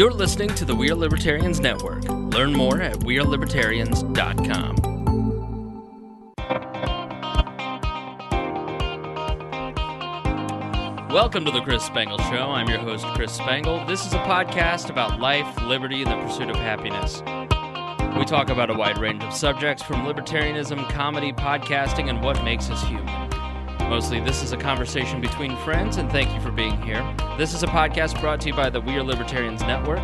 You're listening to the We Are Libertarians Network. Learn more at wearelibertarians.com. Welcome to the Chris Spangle Show. I'm your host, Chris Spangle. This is a podcast about life, liberty, and the pursuit of happiness. We talk about a wide range of subjects from libertarianism, comedy, podcasting, and what makes us human. Mostly, this is a conversation between friends, and thank you for being here. This is a podcast brought to you by the We Are Libertarians Network.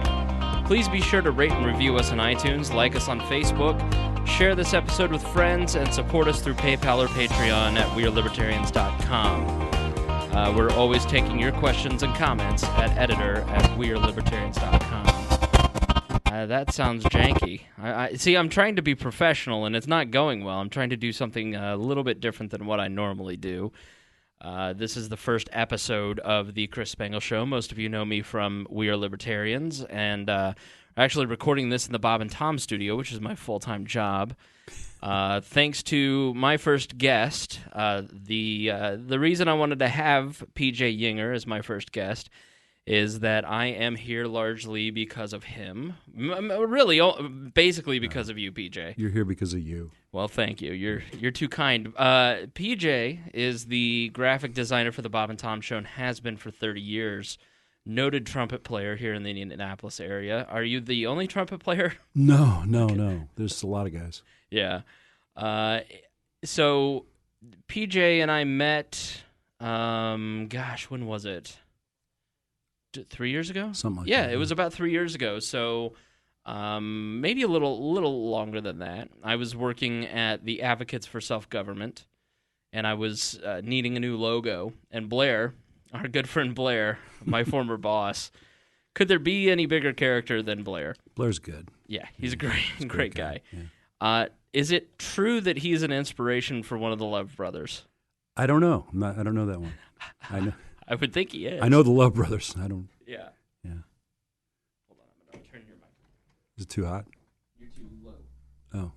Please be sure to rate and review us on iTunes, like us on Facebook, share this episode with friends, and support us through PayPal or Patreon at wearelibertarians.com. We're always taking your questions and comments at editor@wearelibertarians.com. That sounds janky. See, I'm trying to be professional, and it's not going well. I'm trying to do something a little bit different than what I normally do. This is the first episode of the Chris Spangle Show. Most of you know me from We Are Libertarians, and actually recording this in the Bob and Tom studio, which is my full-time job. Thanks to my first guest, the reason I wanted to have PJ Yinger as my first guest is that I am here largely because of him. Really, basically because of you, PJ. You're here because of you. Well, thank you. You're too kind. PJ is the graphic designer for the Bob and Tom Show and has been for 30 years. Noted trumpet player here in the Indianapolis area. Are you the only trumpet player? No. There's a lot of guys. Yeah. So PJ and I met, when was it? 3 years ago? Something like that. Yeah, it was about 3 years ago. So maybe a little longer than that. I was working at the Advocates for Self-Government, and I was needing a new logo. And Blair, our good friend Blair, my former boss, could there be any bigger character than Blair? Blair's good. Yeah, he's a great guy. Yeah. Is it true that he's an inspiration for one of the Love Brothers? I don't know. I don't know that one. I know. I would think he is. I know the Love Brothers. I don't. Yeah. Yeah. Hold on, I'm going to turn your mic. Is it too hot? You're too low. Oh.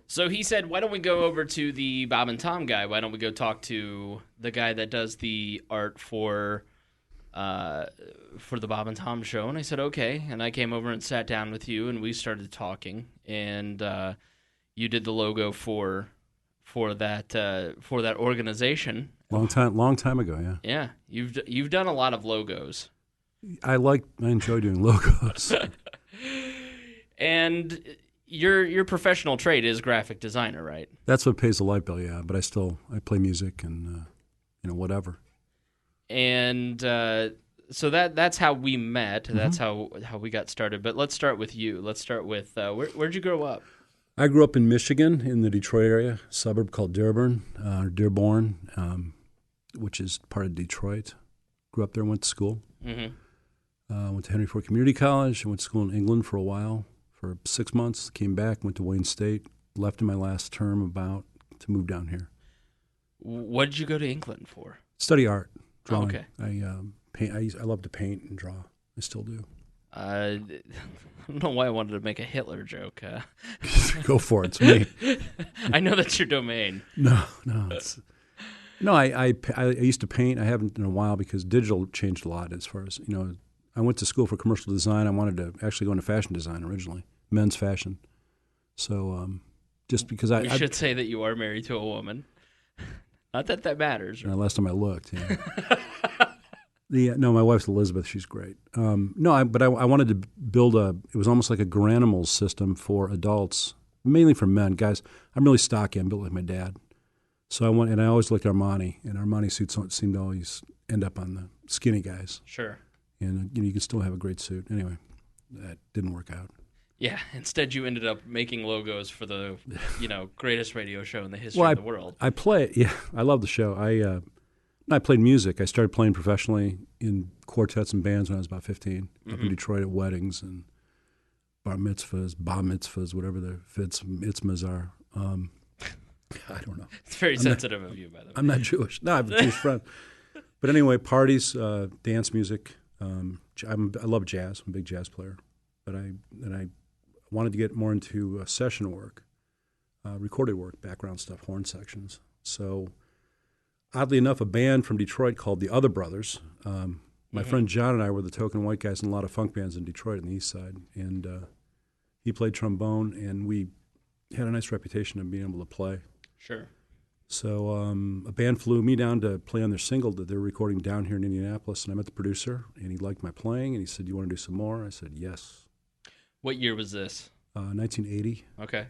So he said, why don't we go over to the Bob and Tom guy? Why don't we go talk to the guy that does the art for the Bob and Tom Show? And I said, okay. And I came over and sat down with you, and we started talking. And you did the logo for that organization. Long time ago, yeah. Yeah, you've done a lot of logos. I enjoy doing logos. And your professional trade is graphic designer, right? That's what pays the light bill, yeah. But I play music and whatever. And so that's how we met. Mm-hmm. That's how we got started. But let's start with you. Let's start with where'd you grow up? I grew up in Michigan, in the Detroit area, a suburb called Dearborn, which is part of Detroit. Grew up there, went to school. Mm-hmm. Went to Henry Ford Community College. I went to school in England for a while, for 6 months. Came back, went to Wayne State. Left in my last term to move down here. What did you go to England for? Study art, drawing. Oh, okay. I paint. I love to paint and draw. I still do. I don't know why I wanted to make a Hitler joke. Go for it. It's me. I know that's your domain. No. I used to paint. I haven't in a while because digital changed a lot as far as, I went to school for commercial design. I wanted to actually go into fashion design originally, men's fashion. So just because We should say that you are married to a woman. Not that matters. Right? Last time I looked, yeah. No, my wife's Elizabeth. She's great. But I wanted to build it was almost like a Granimals system for adults, mainly for men. Guys, I'm really stocky. I'm built like my dad. So I always looked at Armani, and Armani suits seemed to always end up on the skinny guys. Sure. And you can still have a great suit. Anyway, that didn't work out. Yeah. Instead, you ended up making logos for the greatest radio show in the history of the world. I play. Yeah, I love the show. I played music. I started playing professionally in quartets and bands when I was about 15, up in Detroit at weddings and bar mitzvahs, whatever the mitzvahs are. I don't know. It's very sensitive of you, by the way. I'm not Jewish. No, I have a Jewish friend. But anyway, parties, dance music. I love jazz. I'm a big jazz player. But I wanted to get more into session work, recorded work, background stuff, horn sections. So oddly enough, a band from Detroit called the Other Brothers. My friend John and I were the token white guys in a lot of funk bands in Detroit on the east side. And he played trombone, and we had a nice reputation of being able to play. Sure. So a band flew me down to play on their single that they were recording down here in Indianapolis, and I met the producer, and he liked my playing, and he said, "You want to do some more?" I said, "Yes." What year was this? 1980. Okay.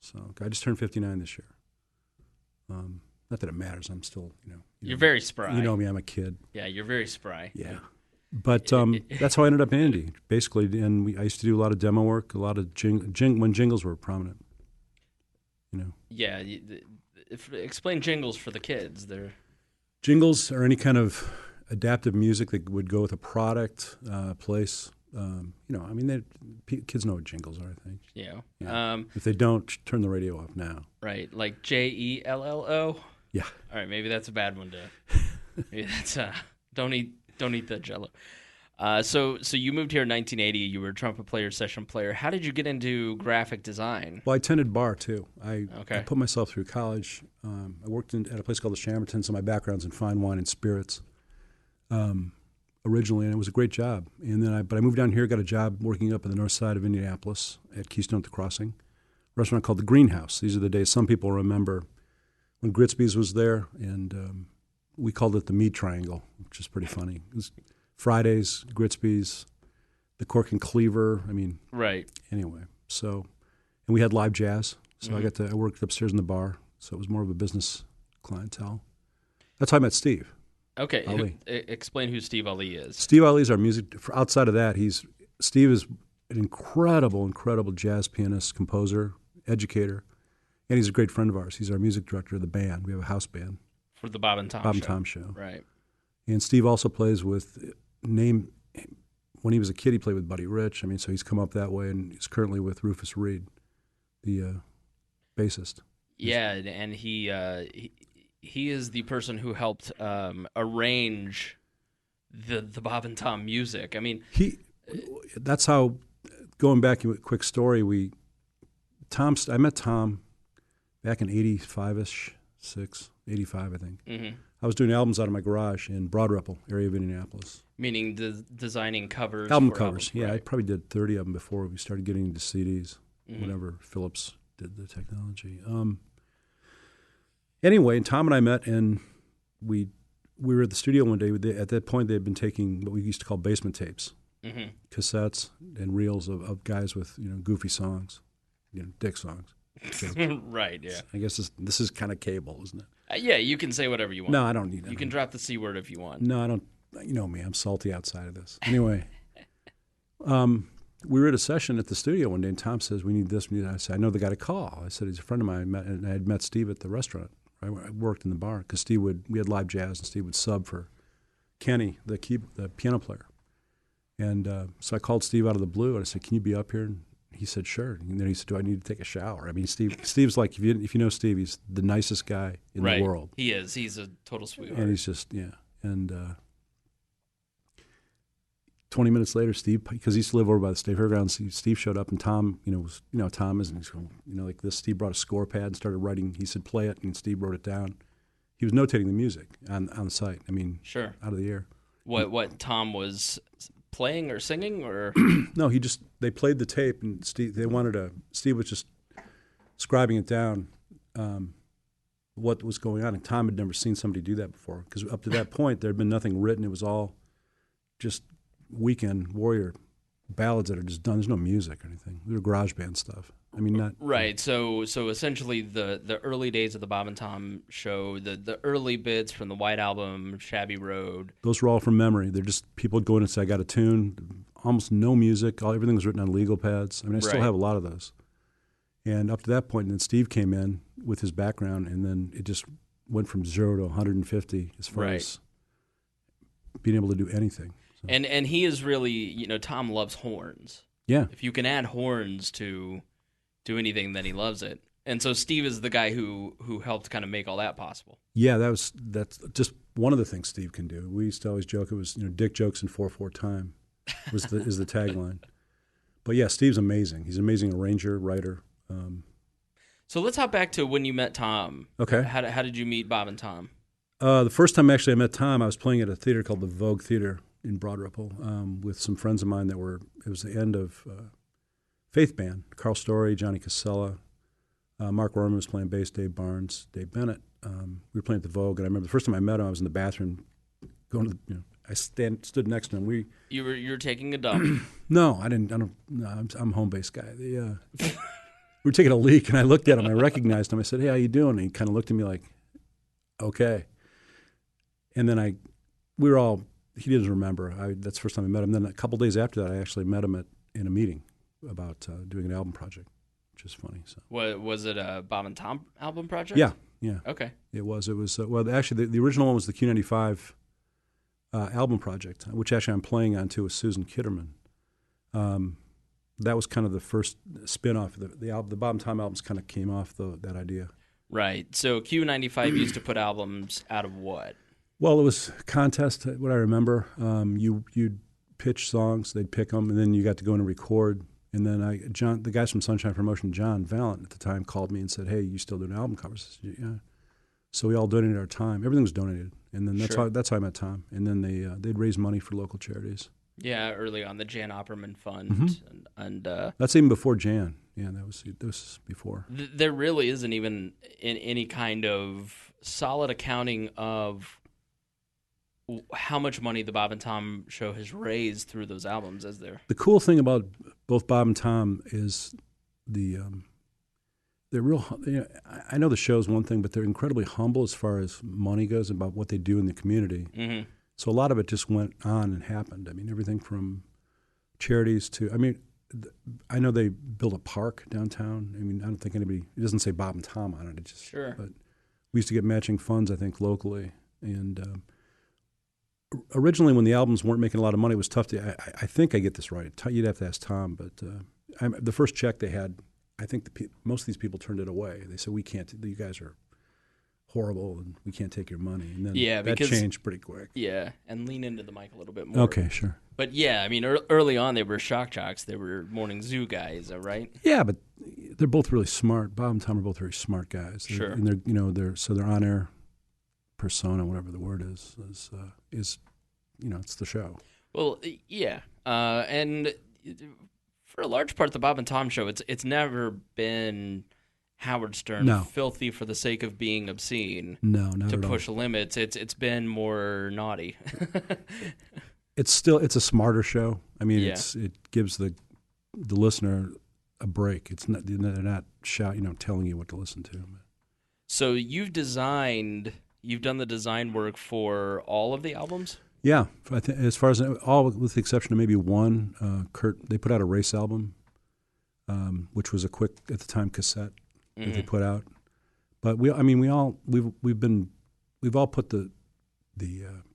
So I just turned 59 this year. Not that it matters. I'm still, You're very spry. You know me. I'm a kid. Yeah, you're very spry. Yeah. But that's how I ended up in Indy, basically. And I used to do a lot of demo work, a lot of when jingles were prominent. Yeah. Explain jingles for the kids. Jingles are any kind of adaptive music that would go with a product, place. Kids know what jingles are, I think. Yeah. If they don't, turn the radio off now. Right. Like JELLO? Yeah. All right, maybe that's a bad one to. Maybe that's don't eat the Jello. So you moved here in 1980. You were a trumpet player, session player. How did you get into graphic design? Well, I attended bar too. I Okay. put myself through college. I worked at a place called the Chambertons, so my background's in fine wine and spirits. Originally, and it was a great job. And then I moved down here, got a job working up in the north side of Indianapolis at Keystone at the Crossing, a restaurant called the Greenhouse. These are the days some people remember when Gritzby's was there, and we called it the Meat Triangle, which is pretty funny. It was Fridays, Gritzby's, the Cork and Cleaver. Right. Anyway, and we had live jazz. So I worked upstairs in the bar, so it was more of a business clientele. That's how I met Steve. Okay. Ali. Explain who Steve Ali is. Steve Ali is our music. Outside of that, Steve is an incredible jazz pianist, composer, educator, and he's a great friend of ours. He's our music director of the band. We have a house band. For the Bob and Tom Bob show. and Tom show. Right. And Steve also plays with when he was a kid, he played with Buddy Rich. So he's come up that way, and he's currently with Rufus Reed, the bassist. Yeah, and he is the person who helped arrange the Bob and Tom music. That's how. Going back, a quick story. I met Tom back in 85-ish, 85, I think. Mm-hmm. I was doing albums out of my garage in Broad Ripple area of Indianapolis. Meaning designing covers. Album for covers, albums, yeah. right. I probably did 30 of them before we started getting into CDs, Mm-hmm. whenever Philips did the technology. Anyway, and Tom and I met, and we were at the studio one day. At that point, they had been taking what we used to call basement tapes, Mm-hmm. cassettes and reels of guys with goofy songs, dick songs. Right, yeah. I guess this is kind of cable, isn't it? Yeah, you can say whatever you want. No, I don't need it. You can drop the C word if you want. No, I don't. You know me. I'm salty outside of this. Anyway, we were at a session at the studio one day, and Tom says, "We need this, we need that." I said, "I know the guy to call." I said, "He's a friend of mine." And I had met Steve at the restaurant. I worked in the bar because we had live jazz, and Steve would sub for Kenny, the piano player. And so I called Steve out of the blue, and I said, "Can you be up here?" And he said, "Sure." And then he said, "Do I need to take a shower?" Steve's like, if you know Steve, he's the nicest guy in the world. He is. He's a total sweetheart. And he's just, yeah. And 20 minutes later, Steve, because he used to live over by the State Fairgrounds, Steve showed up, and Tom, Tom is, and he's going, like this. Steve brought a score pad and started writing. He said, "Play it," and Steve wrote it down. He was notating the music on the site. Sure. Out of the air. What Tom was playing or singing, or no, they played the tape, and Steve was just scribing it down, what was going on, and Tom had never seen somebody do that before, because up to that point there had been nothing written. It was all just weekend warrior ballads that are just done. There's no music or anything. They were garage band stuff. Not right. So essentially, the early days of the Bob and Tom show, the early bits from the White Album, Shabby Road. Those were all from memory. They're just people would go in and say, "I got a tune." Almost no music. Everything was written on legal pads. I still have a lot of those. And up to that point, and then Steve came in with his background, and then it just went from 0 to 150 as far as being able to do anything. So. And he is really, Tom loves horns. Yeah. If you can add horns to anything, then he loves it. And so Steve is the guy who helped kind of make all that possible. Yeah, that's just one of the things Steve can do. We used to always joke it was dick jokes in 4/4 time is the tagline. But yeah, Steve's amazing. He's an amazing arranger, writer. So let's hop back to when you met Tom. Okay. How did you meet Bob and Tom? The first time actually I met Tom, I was playing at a theater called the Vogue Theater in Broad Ripple with some friends of mine it was the end of Faith Band. Carl Story, Johnny Casella, Mark Rorman was playing bass, Dave Barnes, Dave Bennett. We were playing at the Vogue, and I remember the first time I met him, I was in the bathroom going to I stood next to him. You were taking a dump. No, I didn't. No, I'm a home-based guy. We were taking a leak, and I looked at him. I recognized him. I said, "Hey, how you doing?" And he kind of looked at me like, "Okay." And then he didn't remember. That's the first time I met him. Then a couple days after that, I actually met him in a meeting about doing an album project, which is funny. So, was it a Bob and Tom album project? Yeah. Okay. It was. Well, actually, the original one was the Q95 album project, which actually I'm playing on too with Susan Kitterman. That was kind of the first spin-off. The Bob and Tom albums kind of came off that idea. Right. So Q95 used to put albums out of what? Well, it was a contest, what I remember. You'd pitch songs, they'd pick them, and then you got to go in and record. And then the guys from Sunshine Promotion, John Valent at the time, called me and said, "Hey, you still doing album covers?" I said, "Yeah." So we all donated our time. Everything was donated, and then that's how I met Tom. And then they'd raise money for local charities. Yeah, early on the Jan Opperman Fund, Mm-hmm. and that's even before Jan. Yeah, that was before. There really isn't even any kind of solid accounting of how much money the Bob and Tom show has raised through those albums, is there? The cool thing about both Bob and Tom is they're real. I know the show's one thing, but they're incredibly humble as far as money goes about what they do in the community. Mm-hmm. So a lot of it just went on and happened. I mean, everything from charities to, I know they built a park downtown. I mean, I don't think it doesn't say Bob and Tom on it. But we used to get matching funds, I think, locally. And originally when the albums weren't making a lot of money, it was tough to, I think I get this right. You'd have to ask Tom, but the first check they had, I think most of these people turned it away. They said, "We can't, you guys are horrible and we can't take your money." And then that changed pretty quick. Yeah, and lean into the mic a little bit more. Okay, sure. But yeah, I mean, early on they were shock jocks. They were morning zoo guys, right? Yeah, but they're both really smart. Bob and Tom are both very smart guys. Sure. And they're on-air persona, whatever the word is it's the show. Well, yeah, and for a large part, the Bob and Tom show, it's never been Howard Stern filthy for the sake of being obscene. No, not to at push all. Limits. It's been more naughty. It's a smarter show. I mean, it gives the listener a break. It's not, they're not telling you what to listen to. So you've done the design work for all of the albums? Yeah, as far as all, with the exception of maybe one, Kurt, they put out a race album, which was a quick at the time cassette that they put out. But we've all put the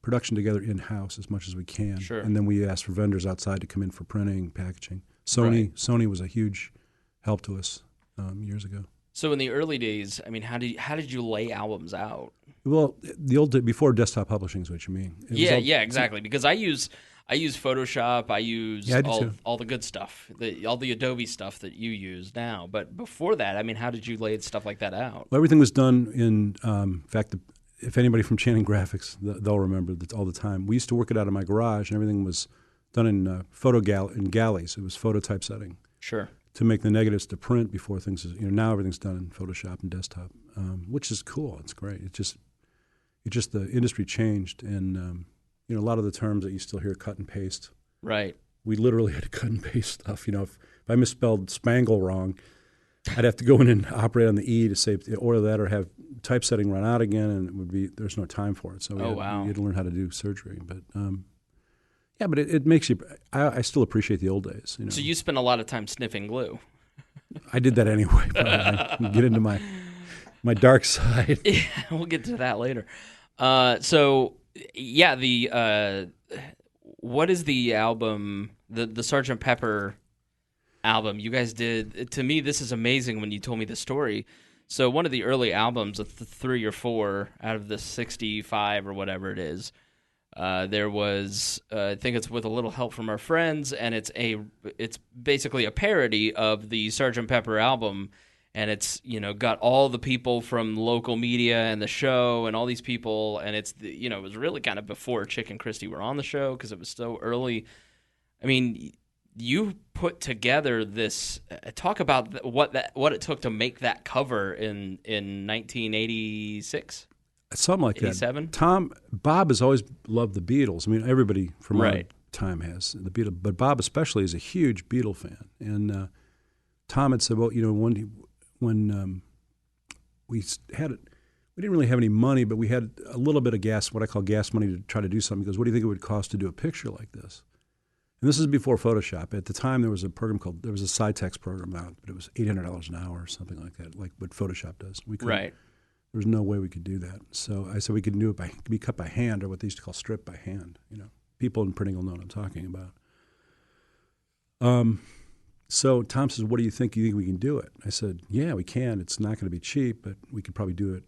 production together in house as much as we can, sure. And then we asked for vendors outside to come in for printing, packaging. Sony was a huge help to us years ago. So in the early days, I mean, how did you lay albums out? Well, before desktop publishing is what you mean. Yeah, exactly. Because I use Photoshop. I use all the good stuff, all the Adobe stuff that you use now. But before that, I mean, how did you lay stuff like that out? Well, everything was done in fact. If anybody from Channing Graphics, they'll remember that all the time. We used to work it out of my garage, and everything was done in in galleys. It was photo typesetting. Sure. To make the negatives to print before things, now everything's done in Photoshop and desktop, which is cool. It's great. It's just the industry changed, and a lot of the terms that you still hear, cut and paste. Right. We literally had to cut and paste stuff. If I misspelled spangle wrong, I'd have to go in and operate on the E to say or that, or have typesetting run out again, and there's no time for it. So we had to learn how to do surgery, but. Yeah, but it makes you. I still appreciate the old days. So you spend a lot of time sniffing glue. I did that anyway. I get into my dark side. Yeah, we'll get to that later. So yeah, what is the album? The Sgt. Pepper album you guys did. To me, this is amazing when you told me the story. So one of the early albums, 3 or 4 out of the 65 or whatever it is. There was, I think it's With a Little Help from Our Friends, and it's basically a parody of the Sgt. Pepper album, and it's got all the people from local media and the show and all these people, and it's it was really kind of before Chick and Christy were on the show because it was so early. I mean, you put together this. Talk about what it took to make that cover in 1986. Something like 87? that. Bob has always loved the Beatles. I mean, everybody from our Right. time has the Beatles, but Bob especially is a huge Beatle fan. And Tom had said, well, when we had it, we didn't really have any money, but we had a little bit of what I call gas money to try to do something. He goes, what do you think it would cost to do a picture like this? And this is before Photoshop. At the time, there was a SciText program out, but it was $800 an hour or something like that, like what Photoshop does. Right. There was no way we could do that. So I said we could do it be cut by hand, or what they used to call strip by hand. People in printing will know what I'm talking about. So Tom says, what do you think? You think we can do it? I said, yeah, we can. It's not going to be cheap, but we could probably do it.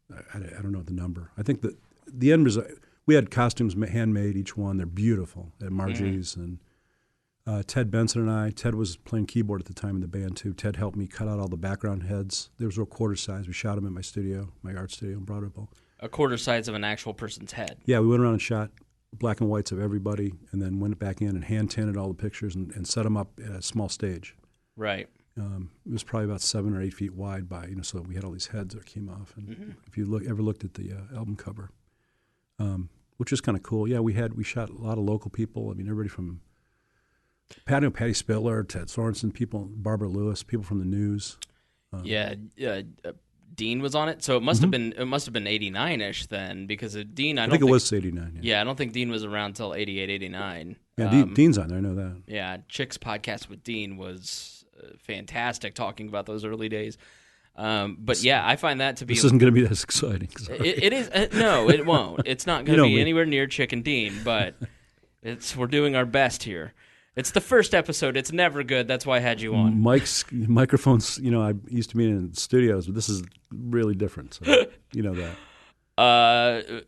I don't know the number. I think that the end result, we had costumes handmade, each one. They're beautiful at Marjorie's. And Ted Benson and I, Ted was playing keyboard at the time in the band too. Ted helped me cut out all the background heads. They were quarter size. We shot them in my studio, my art studio in Broadway. A quarter size of an actual person's head. Yeah, we went around and shot black and whites of everybody, and then went back in and hand tinted all the pictures and set them up at a small stage. Right. It was probably about 7 or 8 feet wide so we had all these heads that came off. And if you ever looked at the album cover, which was kind of cool. Yeah, we shot a lot of local people. I mean, everybody from Patty Spiller, Ted Sorensen, people, Barbara Lewis, people from the news. Dean was on it, so it must have been 89ish then, because Dean, I think it was 89. Yeah, I don't think Dean was around till 88, 89. Yeah, Dean's on there. I know that. Yeah, Chick's podcast with Dean was fantastic, talking about those early days. But yeah, I find that to be. This isn't going to be as exciting. It is. No, it won't. It's not going to be anywhere near Chick and Dean, but we're doing our best here. It's the first episode. It's never good. That's why I had you on. Microphones, I used to be in studios, but this is really different. So you know that.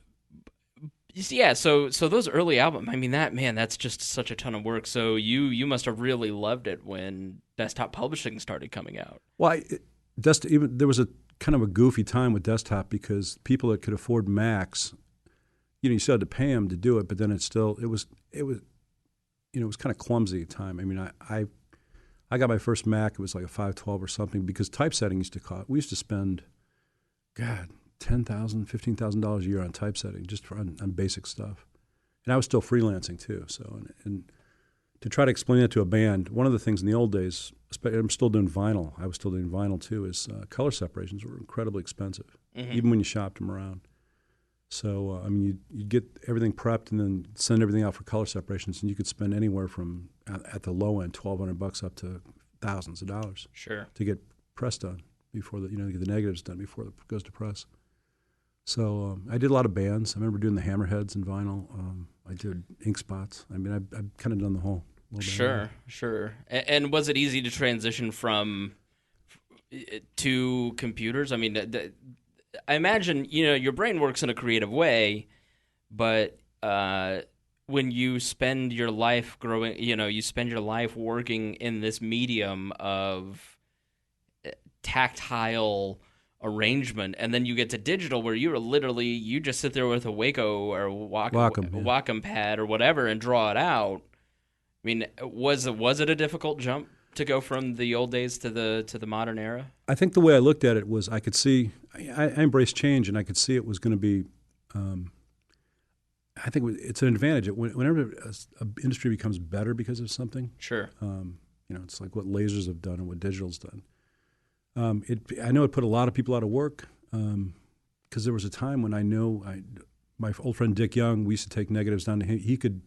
Yeah, so those early albums, I mean, that's just such a ton of work. So you must have really loved it when desktop publishing started coming out. Well, there was a kind of a goofy time with desktop because people that could afford Macs, you still had to pay them to do it, but then it was kind of clumsy at the time. I mean, I got my first Mac. It was like a 512 or something because typesetting used to cost. We used to spend, $10,000, $15,000 a year on typesetting just on basic stuff. And I was still freelancing too. So, and to try to explain that to a band, one of the things in the old days, I'm still doing vinyl. I was still doing vinyl too. Is color separations were incredibly expensive, even when you shopped them around. So, you'd get everything prepped and then send everything out for color separations, and you could spend anywhere from, at the low end, $1,200 up to thousands of dollars. Sure. To get press done before to get the negatives done before it goes to press. So I did a lot of bands. I remember doing the Hammerheads in vinyl. I did ink spots. I mean, I've kind of done the whole. Sure. And was it easy to transition to computers? I mean, I imagine, your brain works in a creative way, but when you spend your life working in this medium of tactile arrangement, and then you get to digital where you just sit there with a Waco or Wacom pad or whatever and draw it out. I mean, was it a difficult jump to go from the old days to the modern era? I think the way I looked at it was I could see I embraced change, and I could see it was going to be. I think it's an advantage. Whenever an industry becomes better because of something, sure. It's like what lasers have done and what digital's done. I know it put a lot of people out of work because there was a time when my old friend Dick Young, we used to take negatives down to him. He could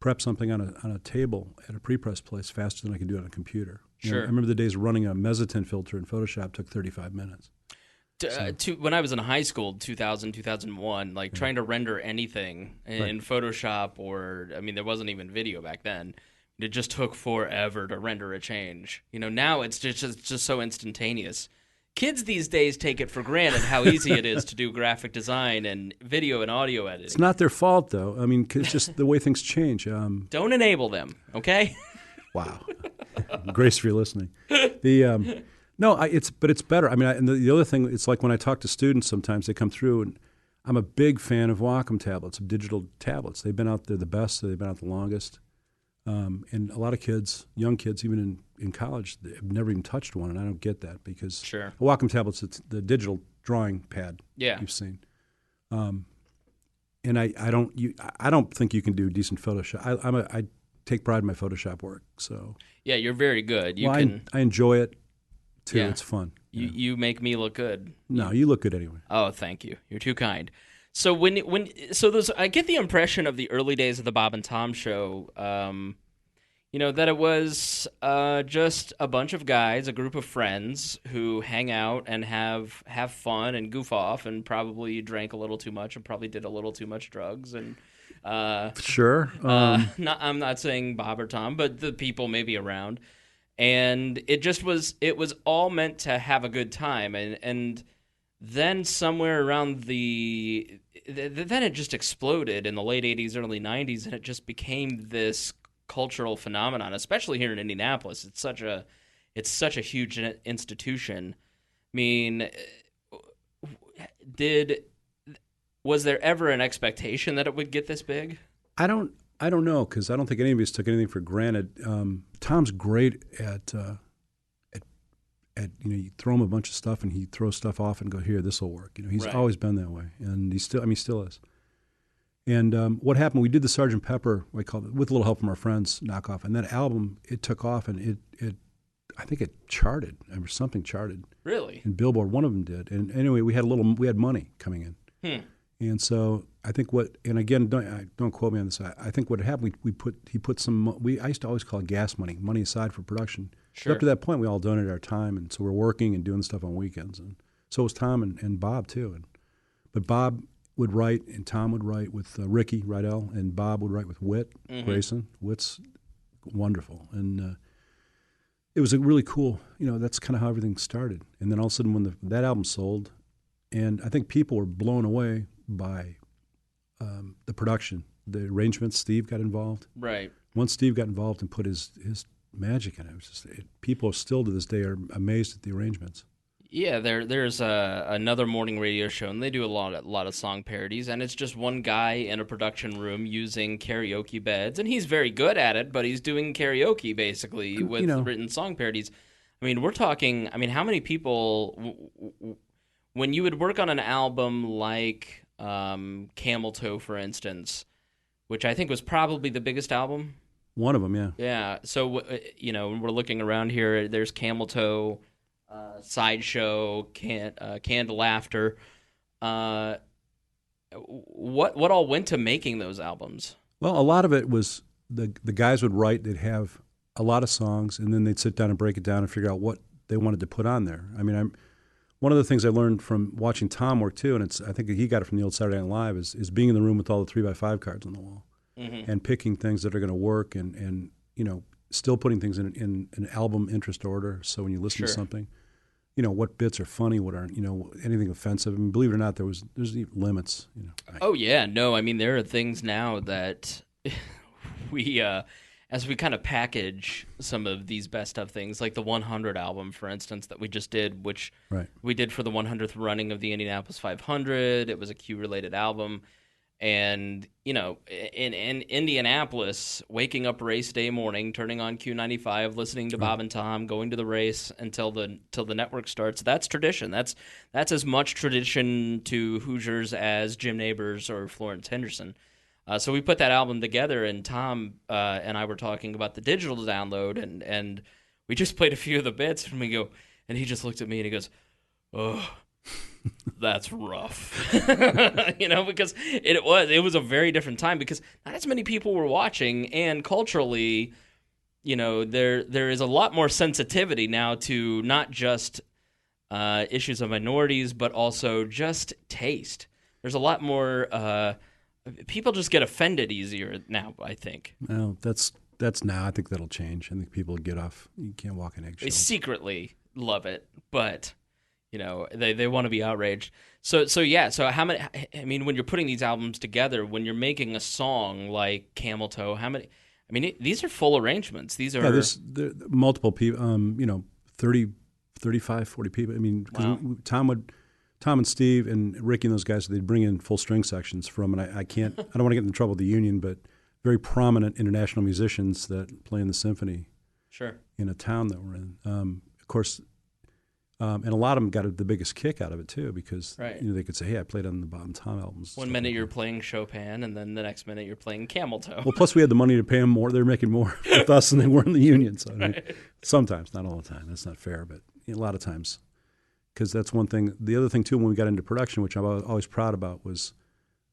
prep something on a table at a pre-press place faster than I could do it on a computer. Sure. I remember the days running a mezzotint filter in Photoshop took 35 minutes. When I was in high school, 2000, 2001, trying to render anything in Photoshop there wasn't even video back then. It just took forever to render a change. Now it's just so instantaneous. Kids these days take it for granted how easy it is to do graphic design and video and audio editing. It's not their fault, though. I mean, 'cause it's just the way things change. Don't enable them, okay? Wow. Grace, for your listening. No, it's better. I mean, and the other thing, it's like when I talk to students, sometimes they come through, and I'm a big fan of Wacom tablets, of digital tablets. They've been out there the best. They've been out the longest. And a lot of kids, young kids, even in college, have never even touched one, and I don't get that because Sure. a Wacom tablet's it's the digital drawing pad you've seen. And I don't think you can do decent Photoshop. I take pride in my Photoshop work. So Yeah, you're very good. I enjoy it too. Yeah. It's fun. You make me look good. No, you look good anyway. Oh, thank you. You're too kind. So I get the impression of the early days of the Bob and Tom show, that it was just a bunch of guys, a group of friends who hang out and have fun and goof off, and probably drank a little too much and probably did a little too much drugs and. Sure. I'm not saying Bob or Tom, but the people maybe around, and it was all meant to have a good time, and then somewhere around then it just exploded in the late 80s, early 90s, and it just became this cultural phenomenon, especially here in Indianapolis. It's such a huge institution. I mean, was there ever an expectation that it would get this big? I don't know, because I don't think any of us took anything for granted. Tom's great at you throw him a bunch of stuff and he throws stuff off and go, here, this will work. He's always been that way, and he still is. And what happened? We did the Sgt. Pepper, we called it, with a little help from our friends, knockoff, and that album, it took off, and I think it charted, or something charted. Really? And Billboard, one of them did. And anyway, we had money coming in. And so I think and again, don't quote me on this. I think what happened, he put some. I used to always call it gas money aside for production. Sure. Up to that point, we all donated our time, and so we're working and doing stuff on weekends, and so was Tom and Bob too. But Bob would write, and Tom would write with Ricky Rydell, and Bob would write with Whit Grayson. Whit's wonderful, and it was a really cool. That's kind of how everything started. And then all of a sudden, when that album sold, and I think people were blown away by the production, the arrangements. Steve got involved. Right. Once Steve got involved and put his magic in it, people still to this day are amazed at the arrangements. Yeah, there's another morning radio show, and they do a lot of song parodies, and it's just one guy in a production room using karaoke beds, and he's very good at it, but he's doing karaoke basically with written song parodies. I mean, we're talking. I mean, how many people? When you would work on an album like Camel Toe, for instance, which I think was probably the biggest album. One of them, yeah. Yeah. So, we're looking around here. There's Camel Toe, Sideshow, Canned Laughter. What all went to making those albums? Well, a lot of it was the guys would write. They'd have a lot of songs, and then they'd sit down and break it down and figure out what they wanted to put on there. I mean, one of the things I learned from watching Tom work too, and I think he got it from the old Saturday Night Live, is being in the room with all the 3x5 cards on the wall, and picking things that are going to work, and still putting things in an album interest order. So when you listen to something, what bits are funny, what aren't, anything offensive. I mean, believe it or not, there's limits. Oh yeah, no, I mean there are things now that we. As we kind of package some of these best of things, like the 100 album, for instance, that we just did, which we did for the 100th running of the Indianapolis 500. It was a Q-related album. And, in Indianapolis, waking up race day morning, turning on Q95, listening to Bob and Tom, going to the race until the network starts, that's tradition. That's as much tradition to Hoosiers as Jim Nabors or Florence Henderson. So we put that album together, and Tom and I were talking about the digital download, and we just played a few of the bits, and he just looked at me and he goes, "Oh, that's rough," because it was a very different time because not as many people were watching, and culturally, there is a lot more sensitivity now to not just issues of minorities, but also just taste. There's a lot more. People just get offended easier now, I think. Well, that's now. I think that'll change. I think people get off. You can't walk in eggshells. They secretly love it, but they want to be outraged. So how many? I mean, when you're putting these albums together, when you're making a song like Camel Toe, how many? I mean, these are full arrangements. These are there's multiple people. 30 35, 40 people. I mean, because Wow. Tom and Steve and Ricky and those guys, they'd bring in full string sections from, and I can't, I don't want to get in trouble with the union, but very prominent international musicians that play in the symphony Sure. in a town that we're in. Of course, and a lot of them got the biggest kick out of it too, because Right. they could say, "Hey, I played on the Bob and Tom albums." One stuff minute like you're that. playing Chopin, and then the next minute you're playing Camel Toe. Well, plus we had the money to pay them more. They're making more with us than they were in the union. So I mean, sometimes, not all the time. That's not fair, but a lot of times, because that's one thing. The other thing too, when we got into production, which I'm always proud about, was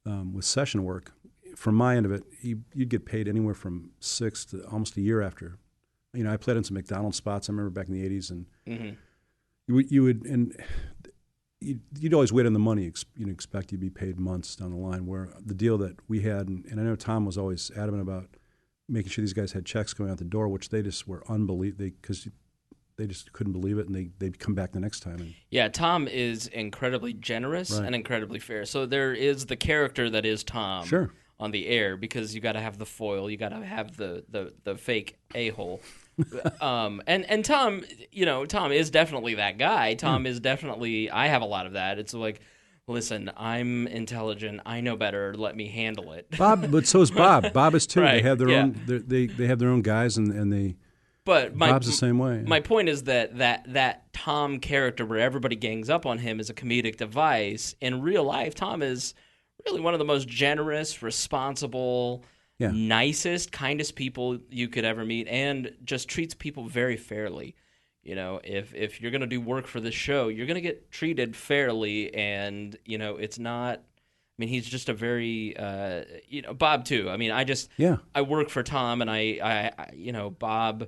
with session work. From my end of it, you'd get paid anywhere from 6 to almost a year after. I played on some McDonald's spots. I remember back in the '80s, and you'd always wait on the money. Expect you'd be paid months down the line. Where the deal that we had, and I know Tom was always adamant about making sure these guys had checks going out the door, which they just were unbelievable, because they just couldn't believe it, and they'd come back the next time. And, Yeah, Tom is incredibly generous Right. and incredibly fair. So there is the character that is Tom Sure. on the air, because you got to have the foil, you got to have the fake a-hole. And Tom, Tom is definitely that guy. Tom is definitely. I have a lot of that. It's like, listen, I'm intelligent. I know better. Let me handle it. Bob, but so is Bob. Bob is too. Right, They have their yeah. own. They have their own guys, and they. But Bob's the same way. My point is that Tom character, where everybody gangs up on him, is a comedic device. In real life, Tom is really one of the most generous, responsible, Yeah. nicest, kindest people you could ever meet, and just treats people very fairly. If you're going to do work for this show, you're going to get treated fairly, and it's not. I mean, he's just a very, Bob too. I mean, I work for Tom, and I Bob.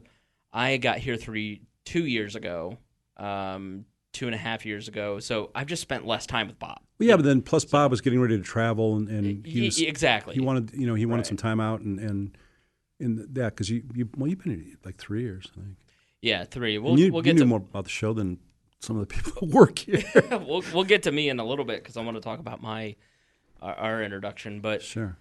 I got here 2 years ago, 2.5 years ago. So I've just spent less time with Bob. Well, yeah, but then plus Bob was getting ready to travel, and he was, exactly. he wanted he wanted Right. some time out, and in that, because you've been here like 3 years, I think. Yeah, 3. And We'll you get knew to more about the show than some of the people who work here. we'll get to me in a little bit, because I want to talk about our introduction. But Sure.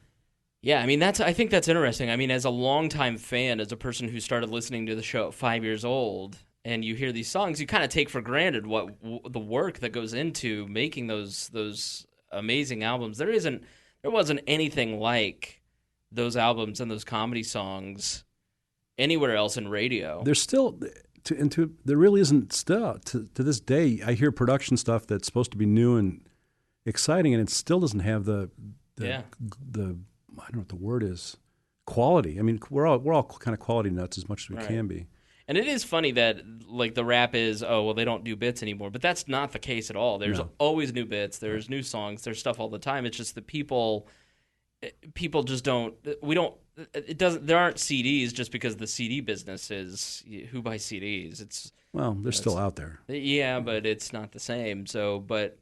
yeah, I mean I think that's interesting. I mean, as a longtime fan, as a person who started listening to the show at 5 years old, and you hear these songs, you kind of take for granted the work that goes into making those amazing albums. There wasn't anything like those albums and those comedy songs anywhere else in radio. There's still there really isn't still to this day. I hear production stuff that's supposed to be new and exciting, and it still doesn't have the I don't know what the word is, quality. I mean, we're all kind of quality nuts as much as we Right. can be. And it is funny that like the rap is, oh well, they don't do bits anymore, but that's not the case at all. There's No. always new bits, there's new songs, there's stuff all the time. It's just that people just don't. We don't. It doesn't. There aren't CDs just because the CD business is who buys CDs. It's Well, they're still out there. yeah, but it's not the same. So, but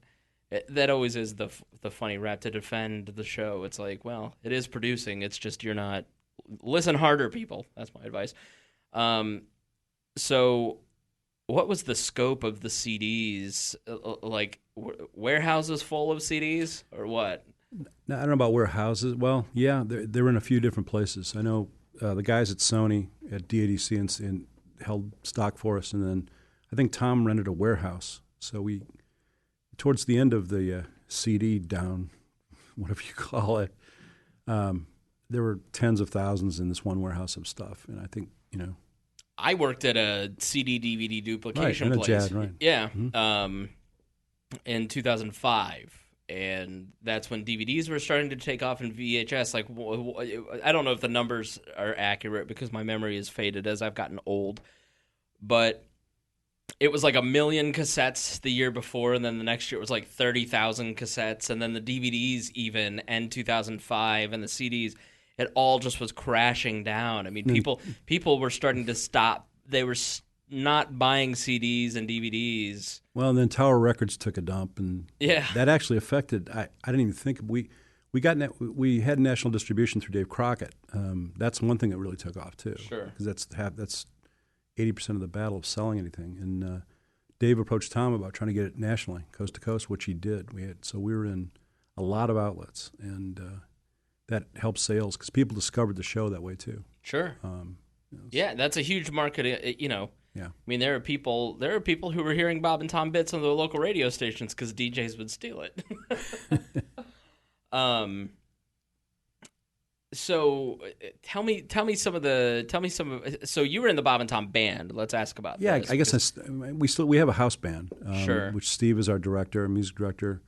that always is the funny rap to defend the show. It's like, well, it is producing. It's just you're not. Listen harder, people. That's my advice. So, what was the scope of the CDs? Like warehouses full of CDs, or what? Now, I don't know about warehouses. Well, yeah, they're in a few different places. I know the guys at Sony at DADC and held stock for us, and then I think Tom rented a warehouse. So towards the end of the CD down, whatever you call it, there were tens of thousands in this one warehouse of stuff, and I think I worked at a CD DVD duplication right, place. Jad, right. Yeah, Mm-hmm. In 2005, and that's when DVDs were starting to take off in VHS. Like, I don't know if the numbers are accurate because my memory is faded as I've gotten old, but it was like 1 million cassettes the year before, and then the next year it was like 30,000 cassettes, and then the DVDs even end 2005, and the CDs. It all just was crashing down. I mean, people were starting to stop. They were not buying CDs and DVDs. Well, and then Tower Records took a dump, and Yeah. that actually affected. I didn't even think we we had national distribution through Dave Crockett. That's one thing that really took off too. Sure. Because that's 80% of the battle of selling anything. And Dave approached Tom about trying to get it nationally, coast to coast, which he did. We were in a lot of outlets, and that helped sales because people discovered the show that way too. Sure. Yeah, that's a huge market, Yeah. Yeah. I mean, there are people who were hearing Bob and Tom bits on the local radio stations because DJs would steal it. So tell me some of. So you were in the Bob and Tom band. Let's ask about. Yeah, this, I guess we have a house band. Sure. Which Steve is our director, music director,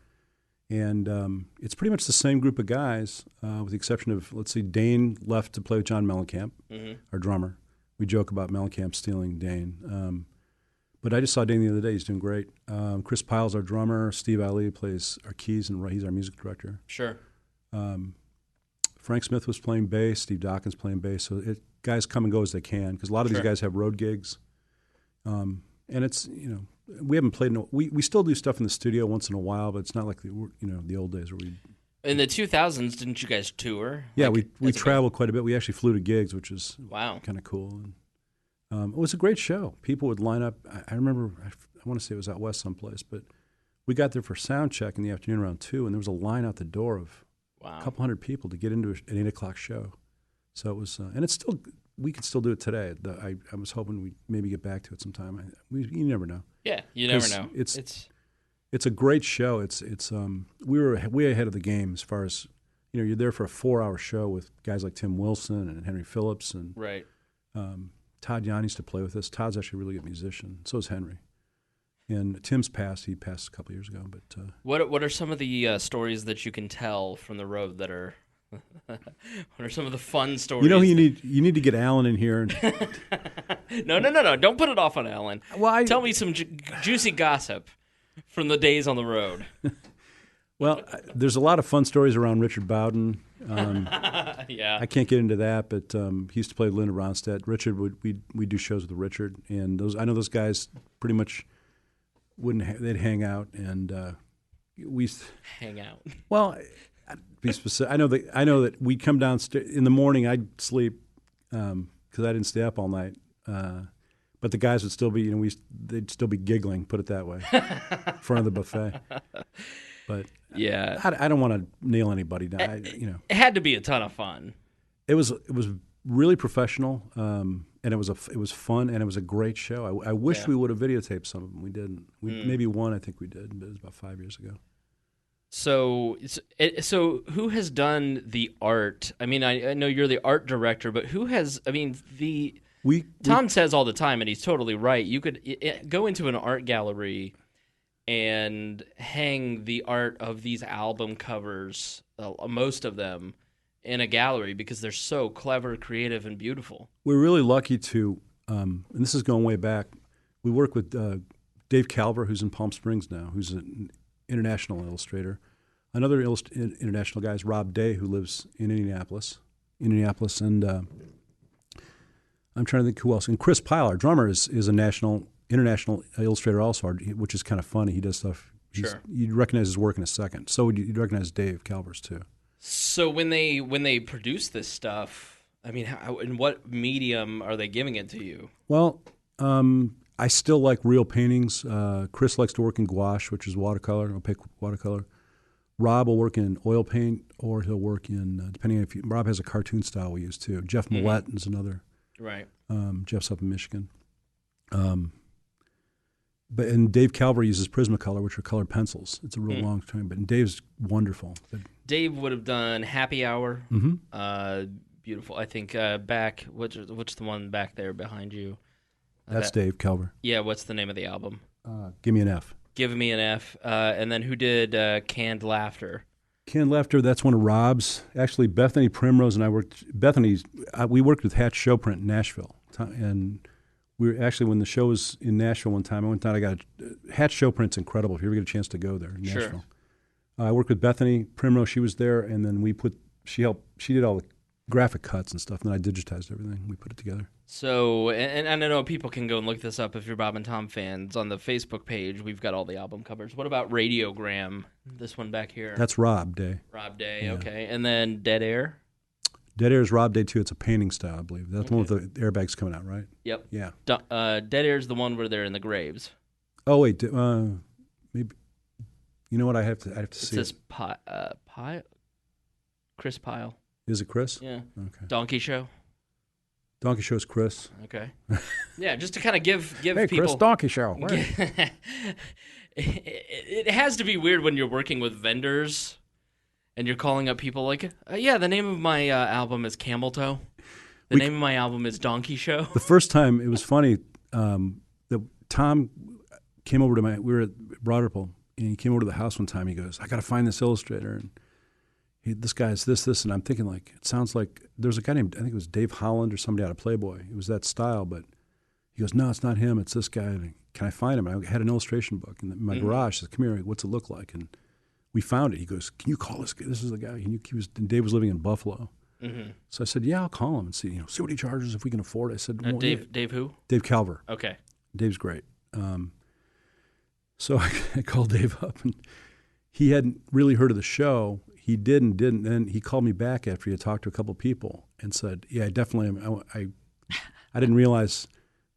and it's pretty much the same group of guys, with the exception of, let's see, Dane left to play with John Mellencamp, our drummer. We joke about Mellencamp stealing Dane, but I just saw Dane the other day. He's doing great. Chris Pyle's our drummer. Steve Ali plays our keys, and he's our music director. Sure. Frank Smith was playing bass. Steve Dawkins playing bass. So guys come and go as they can, because a lot of these guys have road gigs. And it's, we haven't played. We still do stuff in the studio once in a while, but it's not like the old days where we. In the 2000s, didn't you guys tour? Yeah, we traveled quite a bit. We actually flew to gigs, which is kind of cool. And, it was a great show. People would line up. I remember. I want to say it was out west someplace, but we got there for sound check in the afternoon around 2, and there was a line out the door of. Wow. A couple hundred people to get into an 8 o'clock show. So it was, and it's still, we could still do it today. I was hoping we'd maybe get back to it sometime. You never know. Yeah, you never know. It's a great show. We were way ahead of the game as far as, you're there for a 4-hour show with guys like Tim Wilson and Henry Phillips and right. Todd Yan used to play with us. Todd's actually a really good musician. So is Henry. And Tim's passed. He passed a couple years ago. But what are some of the stories that you can tell from the road that are? What are some of the fun stories? You need to get Alan in here. No! Don't put it off on Alan. Well, tell me some juicy gossip from the days on the road. Well, there's a lot of fun stories around Richard Bowden. Yeah, I can't get into that, but he used to play with Linda Ronstadt. Richard we do shows with Richard, and I know those guys pretty much. They'd hang out, and we hang out. Well, be specific. I know that we'd come downstairs in the morning. I'd sleep because I didn't stay up all night. But the guys would still be, they'd still be giggling. Put it that way, in front of the buffet. But yeah, I don't want to nail anybody down. It had to be a ton of fun. It was really professional. And it was fun, and it was a great show. I wish we would have videotaped some of them. We didn't. Maybe one, I think we did, but it was about 5 years ago. So who has done the art? I mean, I know you're the art director, but who has? I mean, Tom says all the time, and he's totally right. You could go into an art gallery and hang the art of these album covers, most of them, in a gallery because they're so clever, creative, and beautiful. We're really lucky to, and this is going way back, we work with Dave Calver, who's in Palm Springs now, who's an international illustrator. Another international guy is Rob Day, who lives in Indianapolis, and I'm trying to think who else. And Chris Pyle, our drummer, is a international illustrator also, which is kind of funny. He does stuff. Sure. You'd recognize his work in a second. So you'd recognize Dave Calver's too. So when they produce this stuff, I mean, in what medium are they giving it to you? Well, I still like real paintings. Chris likes to work in gouache, which is watercolor, opaque watercolor. Rob will work in oil paint, or he'll work in, depending if Rob has a cartoon style we use too. Jeff Millett is another. Right. Jeff's up in Michigan. And Dave Calver uses Prismacolor, which are colored pencils. It's a real long time, but Dave's wonderful. Dave would have done Happy Hour. Mm-hmm. Beautiful. I think back. What's the one back there behind you? That's Dave Calver. Yeah. What's the name of the album? Give Me an F. Give Me an F. And then who did Canned Laughter? Canned Laughter. That's one of Rob's. Actually, Bethany Primrose and I worked. We worked with Hatch Showprint in Nashville, and. We were actually, when the show was in Nashville one time, I went down. I got Hatch Showprint's incredible. If you ever get a chance to go there, in Nashville. Sure. I worked with Bethany Primrose. She was there, and then she did all the graphic cuts and stuff. And then I digitized everything. We put it together. So, and I know people can go and look this up if you're Bob and Tom fans. On the Facebook page, we've got all the album covers. What about Radiogram? This one back here. That's Rob Day. Rob Day. Yeah. Okay, and then Dead Air. Dead Air is Rob Day too. It's a painting style, I believe. That's the one with the airbags coming out, right? Yep. Yeah. Dead Air is the one where they're in the graves. Oh wait, maybe. You know what? I have to see. It says Pyle. Chris Pyle. Is it Chris? Yeah. Okay. Donkey Show. Donkey Show is Chris. Okay. Yeah, just to kind of give Hey, people. Chris Donkey Show. It has to be weird when you're working with vendors and you're calling up people like, yeah, the name of my album is Camel Toe. The name of my album is Donkey Show. The first time, it was funny, that Tom came over to we were at Broderpool, and he came over to the house one time. He goes, I got to find this illustrator. And this guy's this. And I'm thinking, like, it sounds like there's a guy named, I think it was Dave Holland or somebody out of Playboy. It was that style, but he goes, no, it's not him. It's this guy. And can I find him? And I had an illustration book in my garage. I said, come here, what's it look like? And we found it. He goes, can you call this guy? This is the guy. And Dave was living in Buffalo. Mm-hmm. So I said, yeah, I'll call him and see what he charges if we can afford it. I said, well, Dave who? Dave Calver. Okay. Dave's great. So I called Dave up, and he hadn't really heard of the show. He didn't. Then he called me back after he had talked to a couple of people and said, yeah, I definitely am. I didn't realize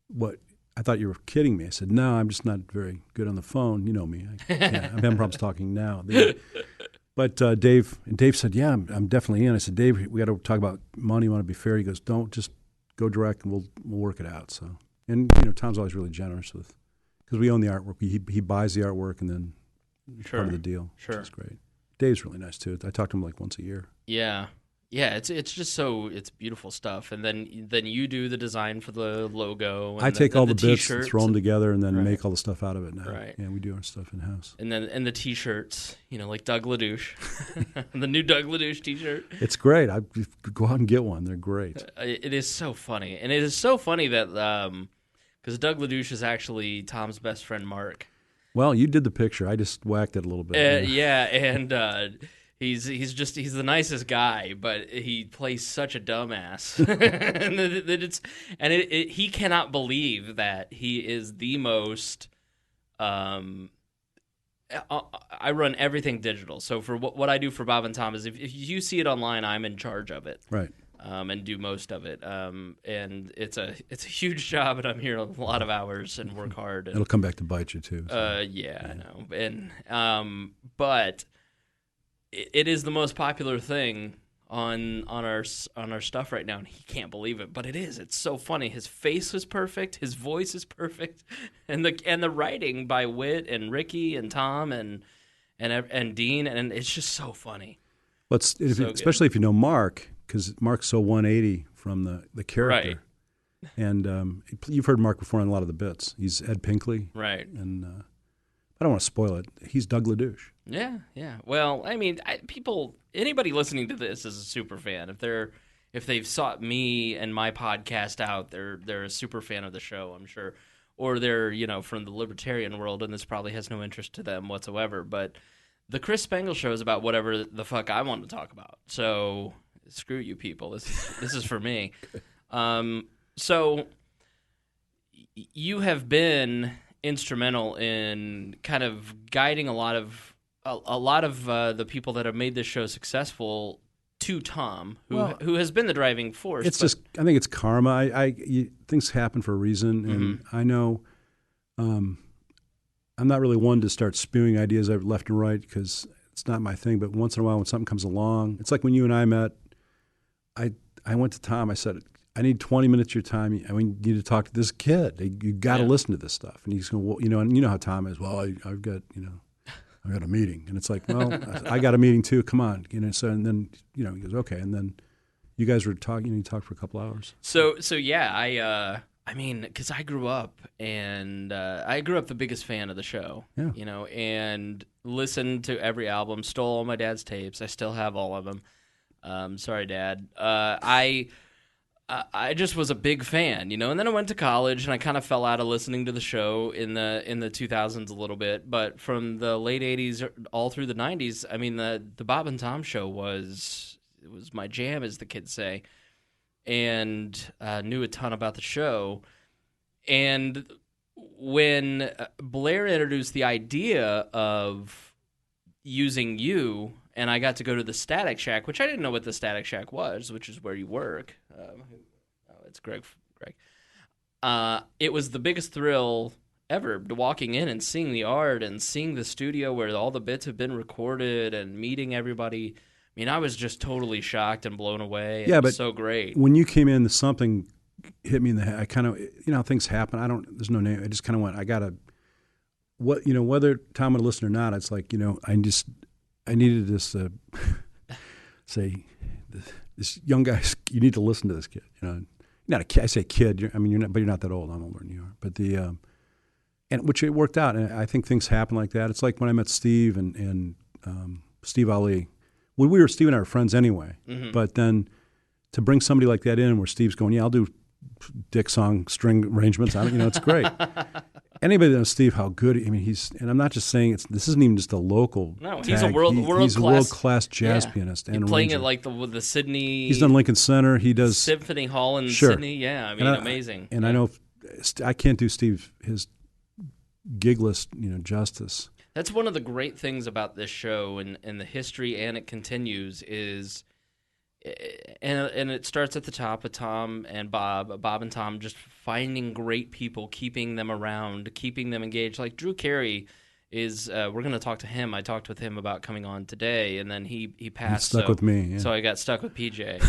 what – I thought you were kidding me. I said, no, I'm just not very good on the phone. You know me. I'm having problems talking now. But Dave said, yeah, I'm definitely in. I said, Dave, we got to talk about money. Want to be fair? He goes, don't, just go direct, and we'll work it out. So, and Tom's always really generous because we own the artwork. He buys the artwork, and then part of the deal. Sure, which is great. Dave's really nice too. I talk to him like once a year. Yeah. It's just it's beautiful stuff. And then you do the design for the logo. And I take all the bits, and throw them together, and then make all the stuff out of it now. Right. Yeah, we do our stuff in house. And the T-shirts, like Doug LaDouche, the new Doug LaDouche T-shirt. It's great. I go out and get one. They're great. It is so funny, and it is so funny that because Doug LaDouche is actually Tom's best friend Mark. Well, you did the picture. I just whacked it a little bit. Yeah, and. He's the nicest guy, but he plays such a dumbass, and he cannot believe that he is the most. I run everything digital, so for what I do for Bob and Tom is if you see it online, I'm in charge of it, right? And do most of it, and it's a huge job, and I'm here a lot of hours and work hard. And, it'll come back to bite you too. So. Yeah, I know, and but. It is the most popular thing on our stuff right now, and he can't believe it. But it is. It's so funny. His face is perfect. His voice is perfect, and the writing by Whit and Ricky and Tom and Dean, and it's just so funny. Well, especially if you know Mark, because Mark's so 180 from the character. Right. And you've heard Mark before on a lot of the bits. He's Ed Pinkley, right? And I don't want to spoil it. He's Doug LaDouche. Yeah. Well, I mean, anybody listening to this is a super fan. If they've sought me and my podcast out, they're a super fan of the show, I'm sure. Or they're, from the libertarian world, and this probably has no interest to them whatsoever. But the Chris Spangle show is about whatever the fuck I want to talk about. So screw you people. This is for me. So you have been instrumental in kind of guiding a lot of the people that have made this show successful to Tom, who has been the driving force. It's just, I think it's karma. Things happen for a reason, and I know I'm not really one to start spewing ideas left and right because it's not my thing. But once in a while, when something comes along, it's like when you and I met. I went to Tom. I said, I need 20 minutes of your time. I mean, you need to talk to this kid. You got to listen to this stuff. And he's going, well, and you know how Tom is. Well, I've got a meeting. And it's like, well, I got a meeting too. Come on. So, and then, he goes, okay. And then you guys were talking, you talked for a couple hours. So yeah, I mean, because I grew up the biggest fan of the show, and listened to every album, stole all my dad's tapes. I still have all of them. Sorry, Dad. I just was a big fan, and then I went to college, and I kind of fell out of listening to the show in the 2000s a little bit. But from the late 80s all through the 90s, I mean, the Bob and Tom show was my jam, as the kids say, and knew a ton about the show. And when Blair introduced the idea of using you, and I got to go to the Static Shack, which I didn't know what the Static Shack was, which is where you work. It's Greg. It was the biggest thrill ever, walking in and seeing the art and seeing the studio where all the bits have been recorded and meeting everybody. I mean, I was just totally shocked and blown away. Yeah, but so great. When you came in, something hit me in the head. I kind of, things happen. There's no name. I just kind of went, whether Tom would listen or not, it's like, I needed this, say, this young guy, you need to listen to this kid. Not a kid. I say kid. You're not, but you're not that old. I'm older than you are. But and which it worked out. And I think things happen like that. It's like when I met Steve and Steve Ali. Well, Steve and I were friends anyway. Mm-hmm. But then to bring somebody like that in, where Steve's going, I'll do Dick song string arrangements. It's great. Anybody that knows Steve, how good and I'm not just saying this isn't even just a local. No, tag. He's a world-class jazz pianist and playing arranger. at like the Sydney. He's done Lincoln Center. He does Symphony Hall in Sydney. Yeah, amazing. And I know I can't do Steve his gig list, justice. That's one of the great things about this show and the history, and it continues is. And it starts at the top with Tom and Bob and Tom just finding great people, keeping them around, keeping them engaged. Like Drew Carey is, we're going to talk to him. I talked with him about coming on today, and then he passed. Stuck with me. Yeah. So I got stuck with PJ.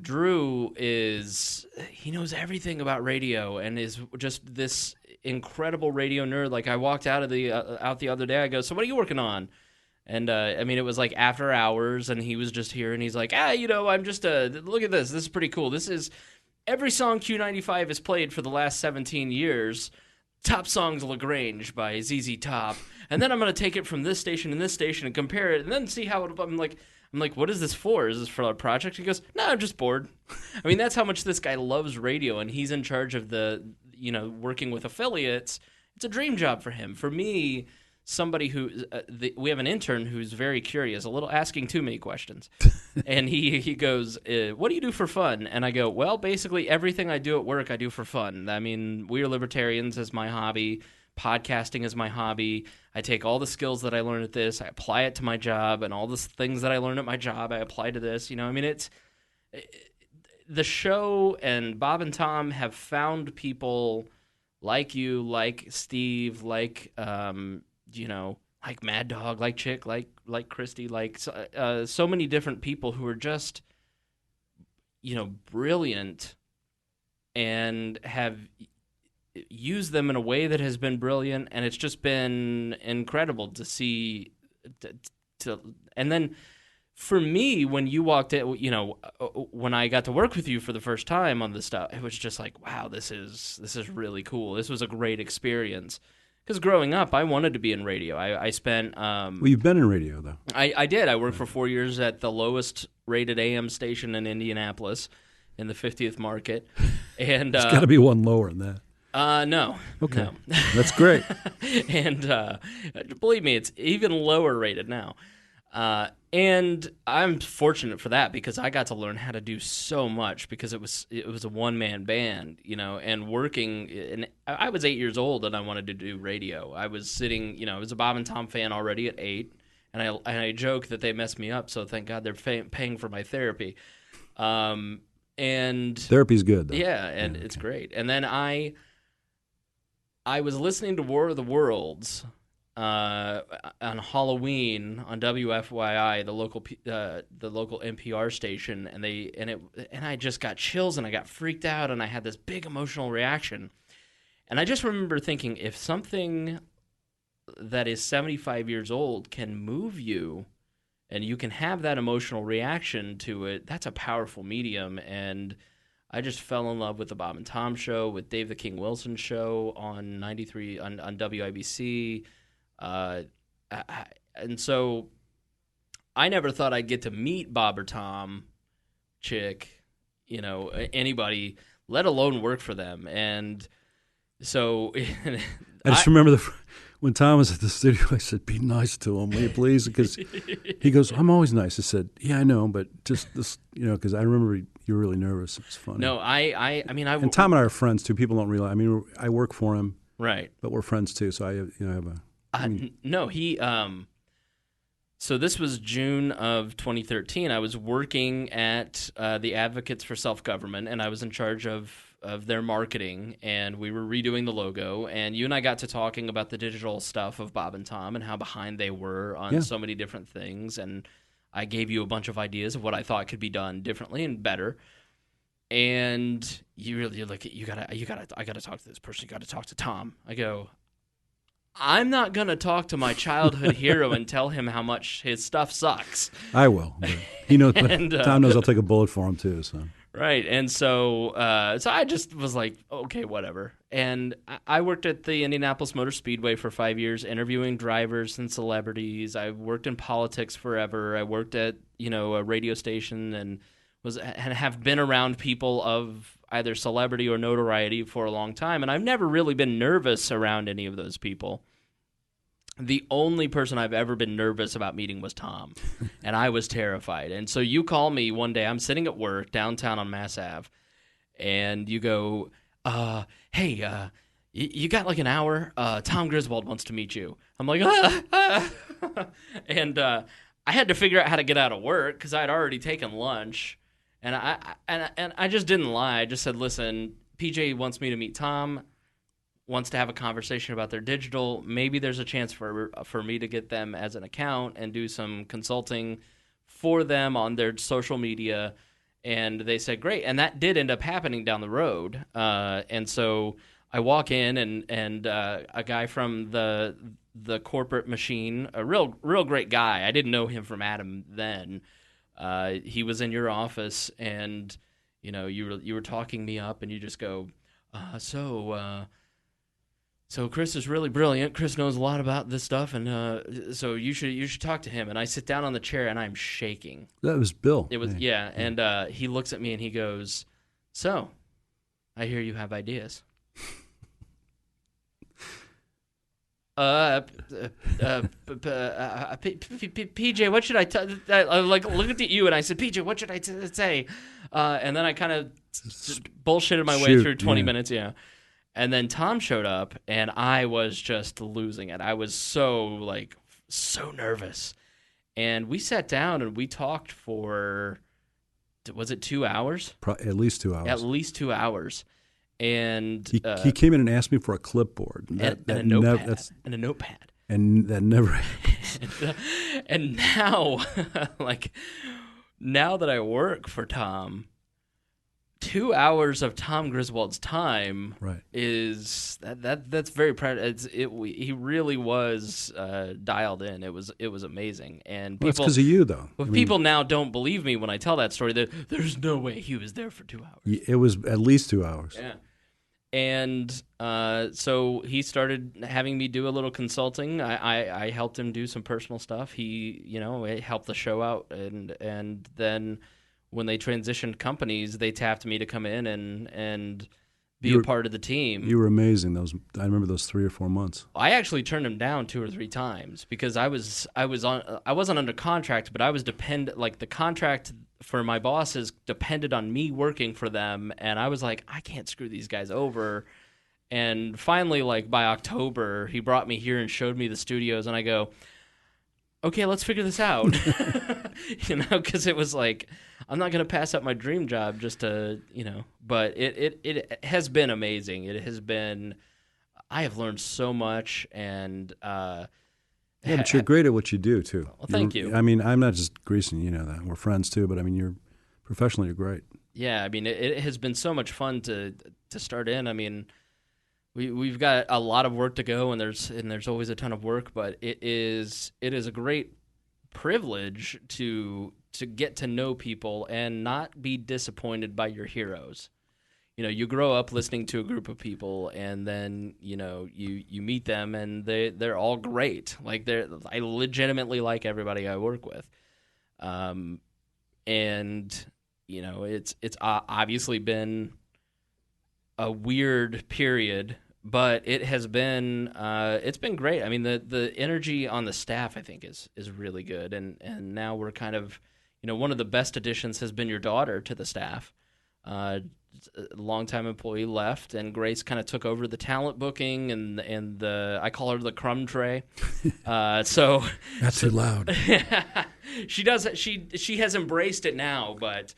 Drew he knows everything about radio and is just this incredible radio nerd. Like I walked out the other day, I go, so what are you working on? And, it was like after hours, and he was just here, and he's like, I'm just, look at this. This is pretty cool. This is, every song Q95 has played for the last 17 years, Top Songs LaGrange by ZZ Top. And then I'm going to take it from this station and this station and compare it, and then see how I'm like, what is this for? Is this for a project? He goes, no, I'm just bored. That's how much this guy loves radio, and he's in charge of working with affiliates. It's a dream job for him. For me, somebody who we have an intern who's very curious, a little asking too many questions, and he goes, "What do you do for fun?" And I go, "Well, basically everything I do at work, I do for fun. We are Libertarians as my hobby. Podcasting is my hobby. I take all the skills that I learn at this, I apply it to my job, and all the things that I learn at my job, I apply to this. It's the show, and Bob and Tom have found people like you, like Steve, like." Like Mad Dog, like Chick, like Christy, like so many different people who are just, brilliant and have used them in a way that has been brilliant, and it's just been incredible to see. And then for me, when you walked in, when I got to work with you for the first time on this stuff, it was just like, wow, this is really cool. This was a great experience. Because growing up, I wanted to be in radio. I spent... well, you've been in radio, though. I did. I worked for 4 years at the lowest-rated AM station in Indianapolis in the 50th market. And there's got to be one lower than that. No. Okay. No. That's great. And believe me, it's even lower rated now. And I'm fortunate for that because I got to learn how to do so much because it was a one-man band, and working. And I was 8 years old and I wanted to do radio. I was sitting, I was a Bob and Tom fan already at 8, and I joke that they messed me up. So thank God they're paying for my therapy. And therapy's good, though. Yeah, and it's great. And then I was listening to War of the Worlds. On Halloween on WFYI, the local NPR station, and I just got chills and I got freaked out and I had this big emotional reaction, and I just remember thinking, if something that is 75 years old can move you, and you can have that emotional reaction to it, that's a powerful medium. And I just fell in love with the Bob and Tom show, with Dave the King Wilson show on 93 on WIBC. And so I never thought I'd get to meet Bob or Tom, Chick, anybody, let alone work for them. And so I just remember when Tom was at the studio, I said, "Be nice to him, will you please?" Because he goes, "I'm always nice." I said, "Yeah, I know, but just this, because I remember you were really nervous. It was funny." No, and Tom and I are friends too. People don't realize. I work for him, right? But we're friends too. So I have a. No, he. So this was June of 2013. I was working at the Advocates for Self-Government, and I was in charge of their marketing, and we were redoing the logo. And you and I got to talking about the digital stuff of Bob and Tom and how behind they were on so many different things. And I gave you a bunch of ideas of what I thought could be done differently and better. And you're like, I gotta talk to this person. You gotta talk to Tom. I go, I'm not gonna talk to my childhood hero and tell him how much his stuff sucks. I will. But he knows. And, Tom knows I'll take a bullet for him too. So right, and so I just was like, okay, whatever. And I worked at the Indianapolis Motor Speedway for 5 years, interviewing drivers and celebrities. I worked in politics forever. I worked at a radio station and have been around people of either celebrity or notoriety for a long time, and I've never really been nervous around any of those people. The only person I've ever been nervous about meeting was Tom, and I was terrified. And so you call me one day, I'm sitting at work downtown on Mass Ave, and you go, hey, you got like an hour? Tom Griswold wants to meet you. I'm like, and I had to figure out how to get out of work because I had already taken lunch. And I just didn't lie. I just said, listen, PJ wants me to meet Tom, wants to have a conversation about their digital. Maybe there's a chance for me to get them as an account and do some consulting for them on their social media. And they said, great. And that did end up happening down the road. And so I walk in and a guy from the corporate machine, a real great guy. I didn't know him from Adam then. He was in your office, and you were talking me up, and you just go, so Chris is really brilliant. Chris knows a lot about this stuff, and so you should talk to him. And I sit down on the chair, and I'm shaking. that was Bill. It was yeah. And he looks at me and he goes, "So, I hear you have ideas." PJ, what should I looked at you and I said, PJ, what should I say? And then I kind of bullshitted my way through 20 minutes, yeah. And then Tom showed up, and I was just losing it. I was so nervous. And we sat down and we talked for, was it 2 hours? At least 2 hours. At least 2 hours. And he came in and asked me for a clipboard. And a notepad. And that never happens. And now, now that I work for Tom, 2 hours of Tom Griswold's time is that's very proud. He really was dialed in. It was amazing. And that's because of you, though. Well, people now don't believe me when I tell that story. That there's no way he was there for 2 hours. It was at least 2 hours. Yeah. And so he started having me do a little consulting. I helped him do some personal stuff. He, helped the show out, and then when they transitioned companies, they tapped me to come in and be a part of the team. You were amazing. I remember those 3 or 4 months. I actually turned him down 2 or 3 times because I wasn't under contract, but I was the contract for my bosses depended on me working for them, and I was like, I can't screw these guys over. And finally, by October, he brought me here and showed me the studios, and I go, okay, let's figure this out. Because it was I'm not going to pass up my dream job just to, but it has been amazing. It has been, I have learned so much, and yeah, but you're great at what you do, too. Well, thank you. I mean, I'm not just greasing, that. We're friends, too, but, I mean, you're professionally, you're great. Yeah, I mean, it has been so much fun to start in. I mean, we've got a lot of work to go, and there's always a ton of work, but it is a great privilege to get to know people and not be disappointed by your heroes. You grow up listening to a group of people, and then you meet them, and they're all great. I legitimately like everybody I work with, and it's obviously been a weird period, but it has been it's been great. I mean, the energy on the staff, I think, is really good, and now we're kind of one of the best additions has been your daughter to the staff. A longtime employee left, and Grace kind of took over the talent booking and the, I call her the crumb tray. So that's too loud. She has embraced it now, but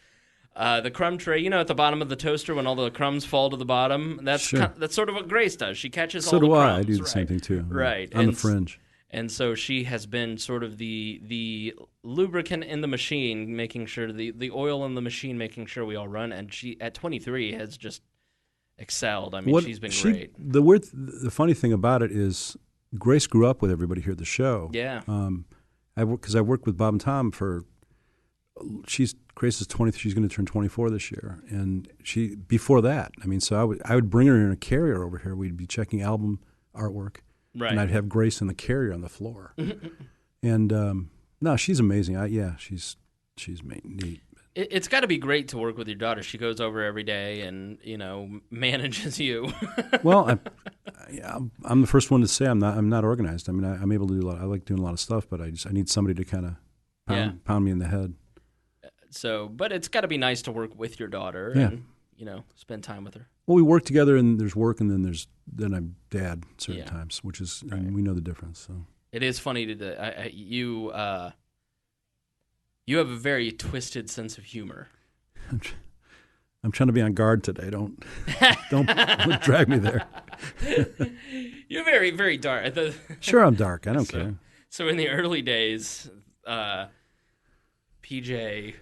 the crumb tray, at the bottom of the toaster when all the crumbs fall to the bottom, that's sort of what Grace does. She catches all the crumbs. So do I. I do the same thing too. Right. On the fringe. And so she has been sort of the lubricant in the machine, making sure the oil in the machine, making sure we all run. And she, at 23, has just excelled. I mean, she's been great. The funny thing about it is Grace grew up with everybody here at the show. Yeah. Because I worked with Bob and Tom for. Grace is 20. She's going to turn 24 this year, and before that. I mean, so I would bring her in a carrier over here. We'd be checking album artwork. Right. And I'd have Grace in the carrier on the floor. And no, she's amazing. She's neat. It's got to be great to work with your daughter. She goes over every day and, manages you. Well, I'm the first one to say I'm not organized. I mean, I'm able to do a lot. I like doing a lot of stuff, but I need somebody to kind of pound me in the head. So, but it's got to be nice to work with your daughter and, spend time with her. Well, we work together, and there's work, and then I'm dad certain times, which is and we know the difference. So it is funny you have a very twisted sense of humor. I'm trying to be on guard today. Don't drag me there. You're very, very dark. Sure, I'm dark. I don't care. So in the early days, PJ,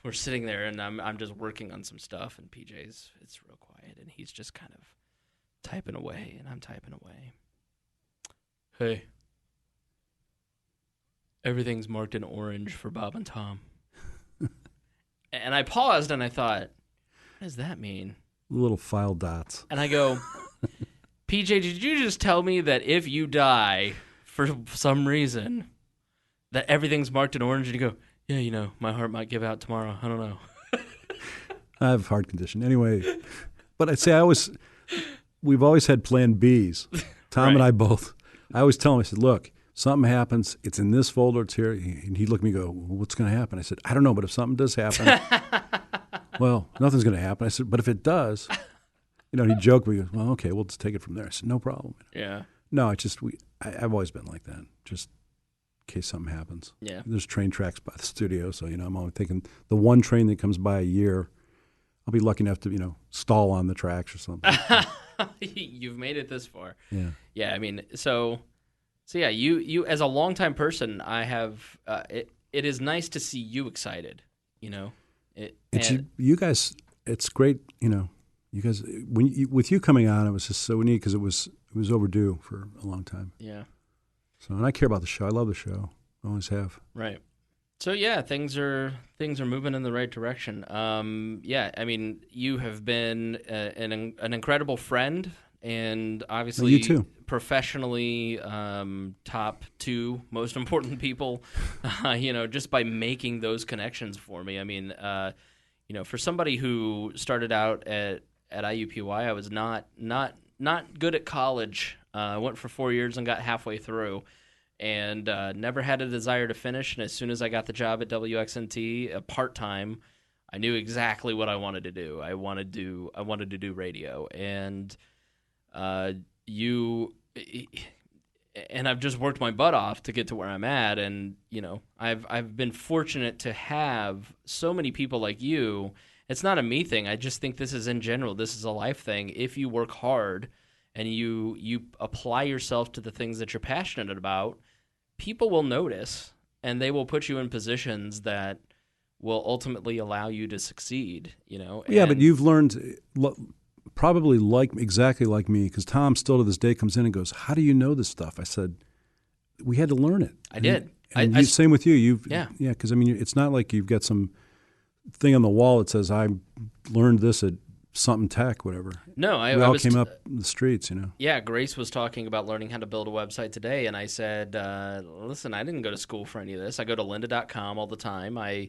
we're sitting there, and I'm just working on some stuff, and it's real quiet, and he's just kind of typing away, and I'm typing away. Hey, everything's marked in orange for Bob and Tom. And I paused, and I thought, what does that mean? Little file dots. And I go, PJ, did you just tell me that if you die for some reason, that everything's marked in orange? And you go, yeah, my heart might give out tomorrow. I don't know. I have a heart condition. Anyway, but I'd say we've always had plan Bs. Tom and I both. I always tell him, I said, look, something happens, it's in this folder, it's here. And he'd look at me and go, well, what's going to happen? I said, I don't know, but if something does happen, well, nothing's going to happen. I said, but if it does, he'd joke with me, well, okay, we'll just take it from there. I said, no problem. Yeah. No, it's just, I've always been like that, just in case something happens. Yeah. There's train tracks by the studio, so, I'm always thinking the one train that comes by a year, I'll be lucky enough to, stall on the tracks or something. You've made it this far. Yeah. Yeah, I mean, so yeah, you as a longtime person, I have, it is nice to see you excited, You guys, it's great, you guys, with you coming on, it was just so neat because it was overdue for a long time. Yeah. So, and I care about the show. I love the show. I always have. Right. So yeah, things are moving in the right direction. Yeah, I mean, you have been an incredible friend, and obviously you too. Professionally, top 2 most important people. Just by making those connections for me. I mean, for somebody who started out at IUPUI, I was not good at college. I went for 4 years and got halfway through. And never had a desire to finish. And as soon as I got the job at WXNT, part-time, I knew exactly what I wanted to do. I wanted to do radio. And I've just worked my butt off to get to where I'm at. And, I've been fortunate to have so many people like you. It's not a me thing. I just think this is in general. This is a life thing. If you work hard and you apply yourself to the things that you're passionate about, people will notice, and they will put you in positions that will ultimately allow you to succeed, Yeah, but you've learned probably exactly like me, because Tom still to this day comes in and goes, how do you know this stuff? I said, we had to learn it. I did. Same with you. Yeah, because, it's not like you've got some thing on the wall that says, I learned this at something tech, whatever. No, we all came up in the streets, Yeah, Grace was talking about learning how to build a website today, and I said, listen, I didn't go to school for any of this. I go to lynda.com all the time. I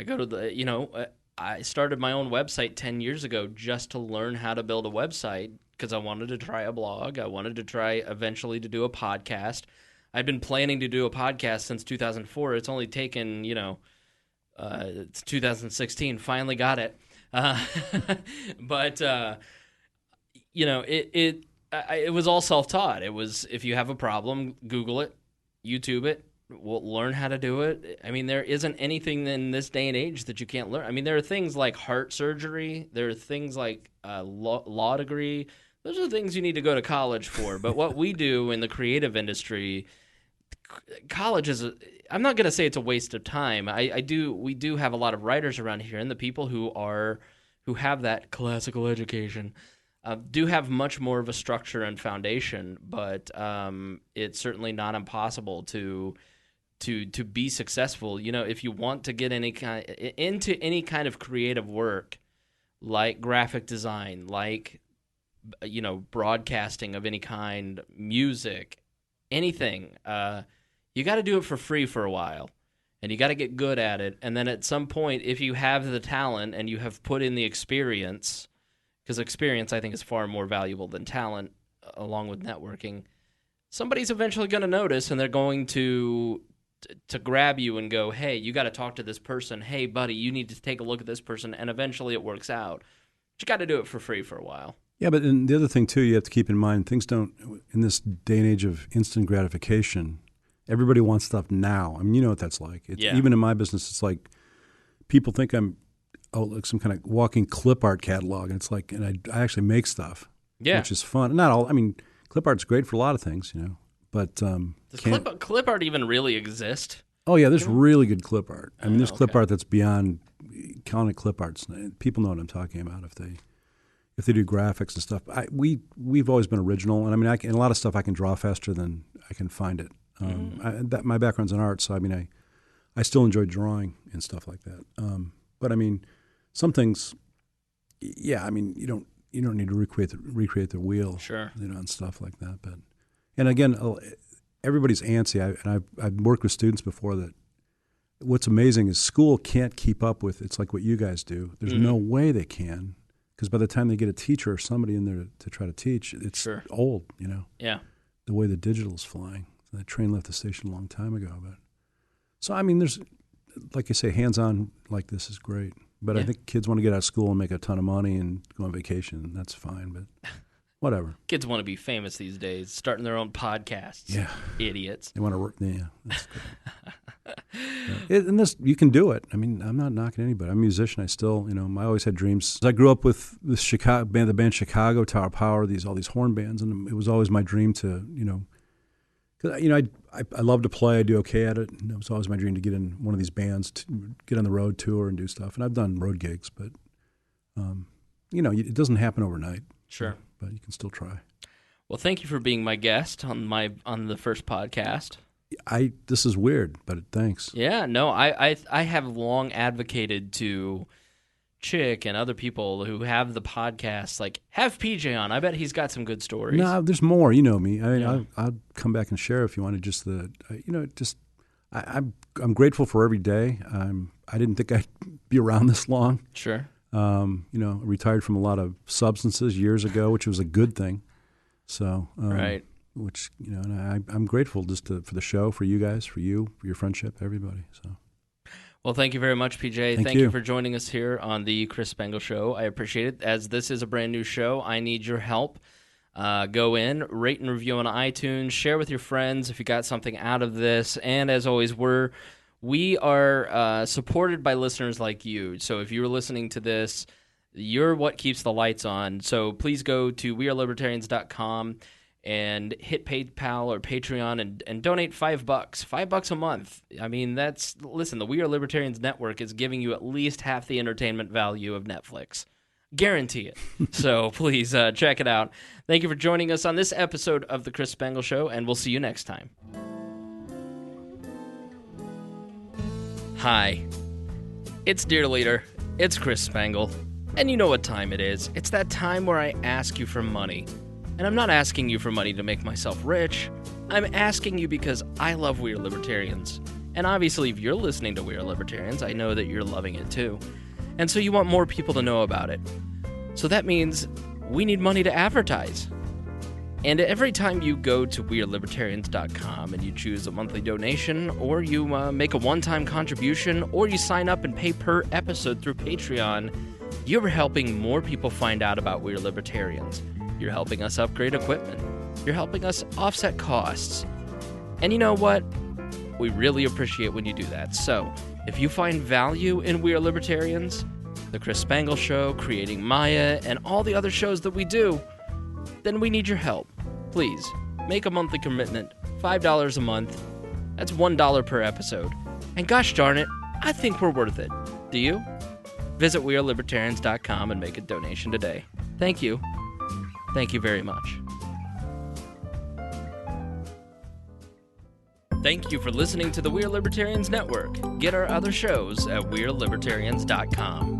go to the, I started my own website 10 years ago just to learn how to build a website because I wanted to try a blog. I wanted to try eventually to do a podcast. I've been planning to do a podcast since 2004. It's only taken, it's 2016. Finally got it. But it was all self-taught. It was, if you have a problem, Google it, YouTube it, we'll learn how to do it. I mean, there isn't anything in this day and age that you can't learn. I mean, there are things like heart surgery. There are things like law degree. Those are things you need to go to college for. But what we do in the creative industry, college is I'm not going to say it's a waste of time. We do have a lot of writers around here, and the people who have that classical education do have much more of a structure and foundation, but it's certainly not impossible to be successful. If you want to get into any kind of creative work, like graphic design, like broadcasting of any kind, music, anything, you got to do it for free for a while, and you got to get good at it. And then at some point, if you have the talent and you have put in the experience, because experience I think is far more valuable than talent, along with networking, somebody's eventually going to notice, and they're going to grab you and go, hey, you got to talk to this person. Hey, buddy, you need to take a look at this person, and eventually it works out. But you got to do it for free for a while. Yeah, but the other thing, too, you have to keep in mind, things don't, in this day and age of instant gratification, everybody wants stuff now. I mean, you know what that's like. Even in my business, it's like people think I'm like some kind of walking clip art catalog, and it's like, and I actually make stuff, which is fun. Not all. I mean, clip art's great for a lot of things, but does clip art even really exist? Oh yeah, there's really good clip art. I mean, there's clip art that's beyond calling it clip art. People know what I'm talking about if they do graphics and stuff. We've always been original, and I mean, a lot of stuff I can draw faster than I can find it. My background's in art, so I mean, I still enjoy drawing and stuff like that. But I mean, some things, I mean, you don't need to recreate the wheel, sure, and stuff like that. But and again, everybody's antsy. I've worked with students before that. What's amazing is school can't keep up with. It's like what you guys do. There's no way they can, because by the time they get a teacher or somebody in there to try to teach, it's old. Yeah. The way the digital's flying. That train left the station a long time ago. But so I mean, there's, like you say, hands-on like this is great. But I think kids want to get out of school and make a ton of money and go on vacation. That's fine, but whatever. Kids want to be famous these days, starting their own podcasts. Yeah, idiots. They want to work. Yeah, that's good. And this, you can do it. I mean, I'm not knocking anybody. I'm a musician. I still, I always had dreams. I grew up with this the band Chicago, Tower Power, all these horn bands, and it was always my dream to, because I love to play. I do okay at it. And it was always my dream to get in one of these bands, to get on the road, tour, and do stuff. And I've done road gigs, but it doesn't happen overnight. Sure, but you can still try. Well, thank you for being my guest on the first podcast. This is weird, but thanks. Yeah, no, I have long advocated to Chick and other people who have the podcast, like, have PJ on. I bet he's got some good stories. No, there's more. You know me. I'll come back and share if you want to. I'm grateful for every day. I didn't think I'd be around this long. Sure. Retired from a lot of substances years ago, which was a good thing. So, right. Which, and I'm grateful just for the show, for you guys, for you, for your friendship, everybody. So. Well, thank you very much, PJ. Thank you. you For joining us here on the Chris Spangle Show. I appreciate it. As this is a brand new show, I need your help. Go in, rate and review on iTunes, share with your friends if you got something out of this. And as always, we are supported by listeners like you. So if you're listening to this, you're what keeps the lights on. So please go to wearelibertarians.com and hit PayPal or Patreon and donate $5. $5 a month. I mean, listen, the We Are Libertarians Network is giving you at least half the entertainment value of Netflix. Guarantee it. So please check it out. Thank you for joining us on this episode of The Chris Spangle Show, and we'll see you next time. Hi. It's Dear Leader. It's Chris Spangle. And you know what time it is. It's that time where I ask you for money. And I'm not asking you for money to make myself rich. I'm asking you because I love We Are Libertarians. And obviously, if you're listening to We Are Libertarians, I know that you're loving it too. And so you want more people to know about it. So that means we need money to advertise. And every time you go to wearelibertarians.com and you choose a monthly donation, or you make a one-time contribution, or you sign up and pay per episode through Patreon, you're helping more people find out about We Are Libertarians. You're helping us upgrade equipment. You're helping us offset costs. And you know what? We really appreciate when you do that. So, if you find value in We Are Libertarians, The Chris Spangle Show, Creating Maya, and all the other shows that we do, then we need your help. Please, make a monthly commitment, $5 a month, That's $1 per episode. And gosh darn it, I think we're worth it. Do you? Visit WeAreLibertarians.com and make a donation today. Thank you. Thank you very much. Thank you for listening to the We Are Libertarians Network. Get our other shows at WeAreLibertarians.com.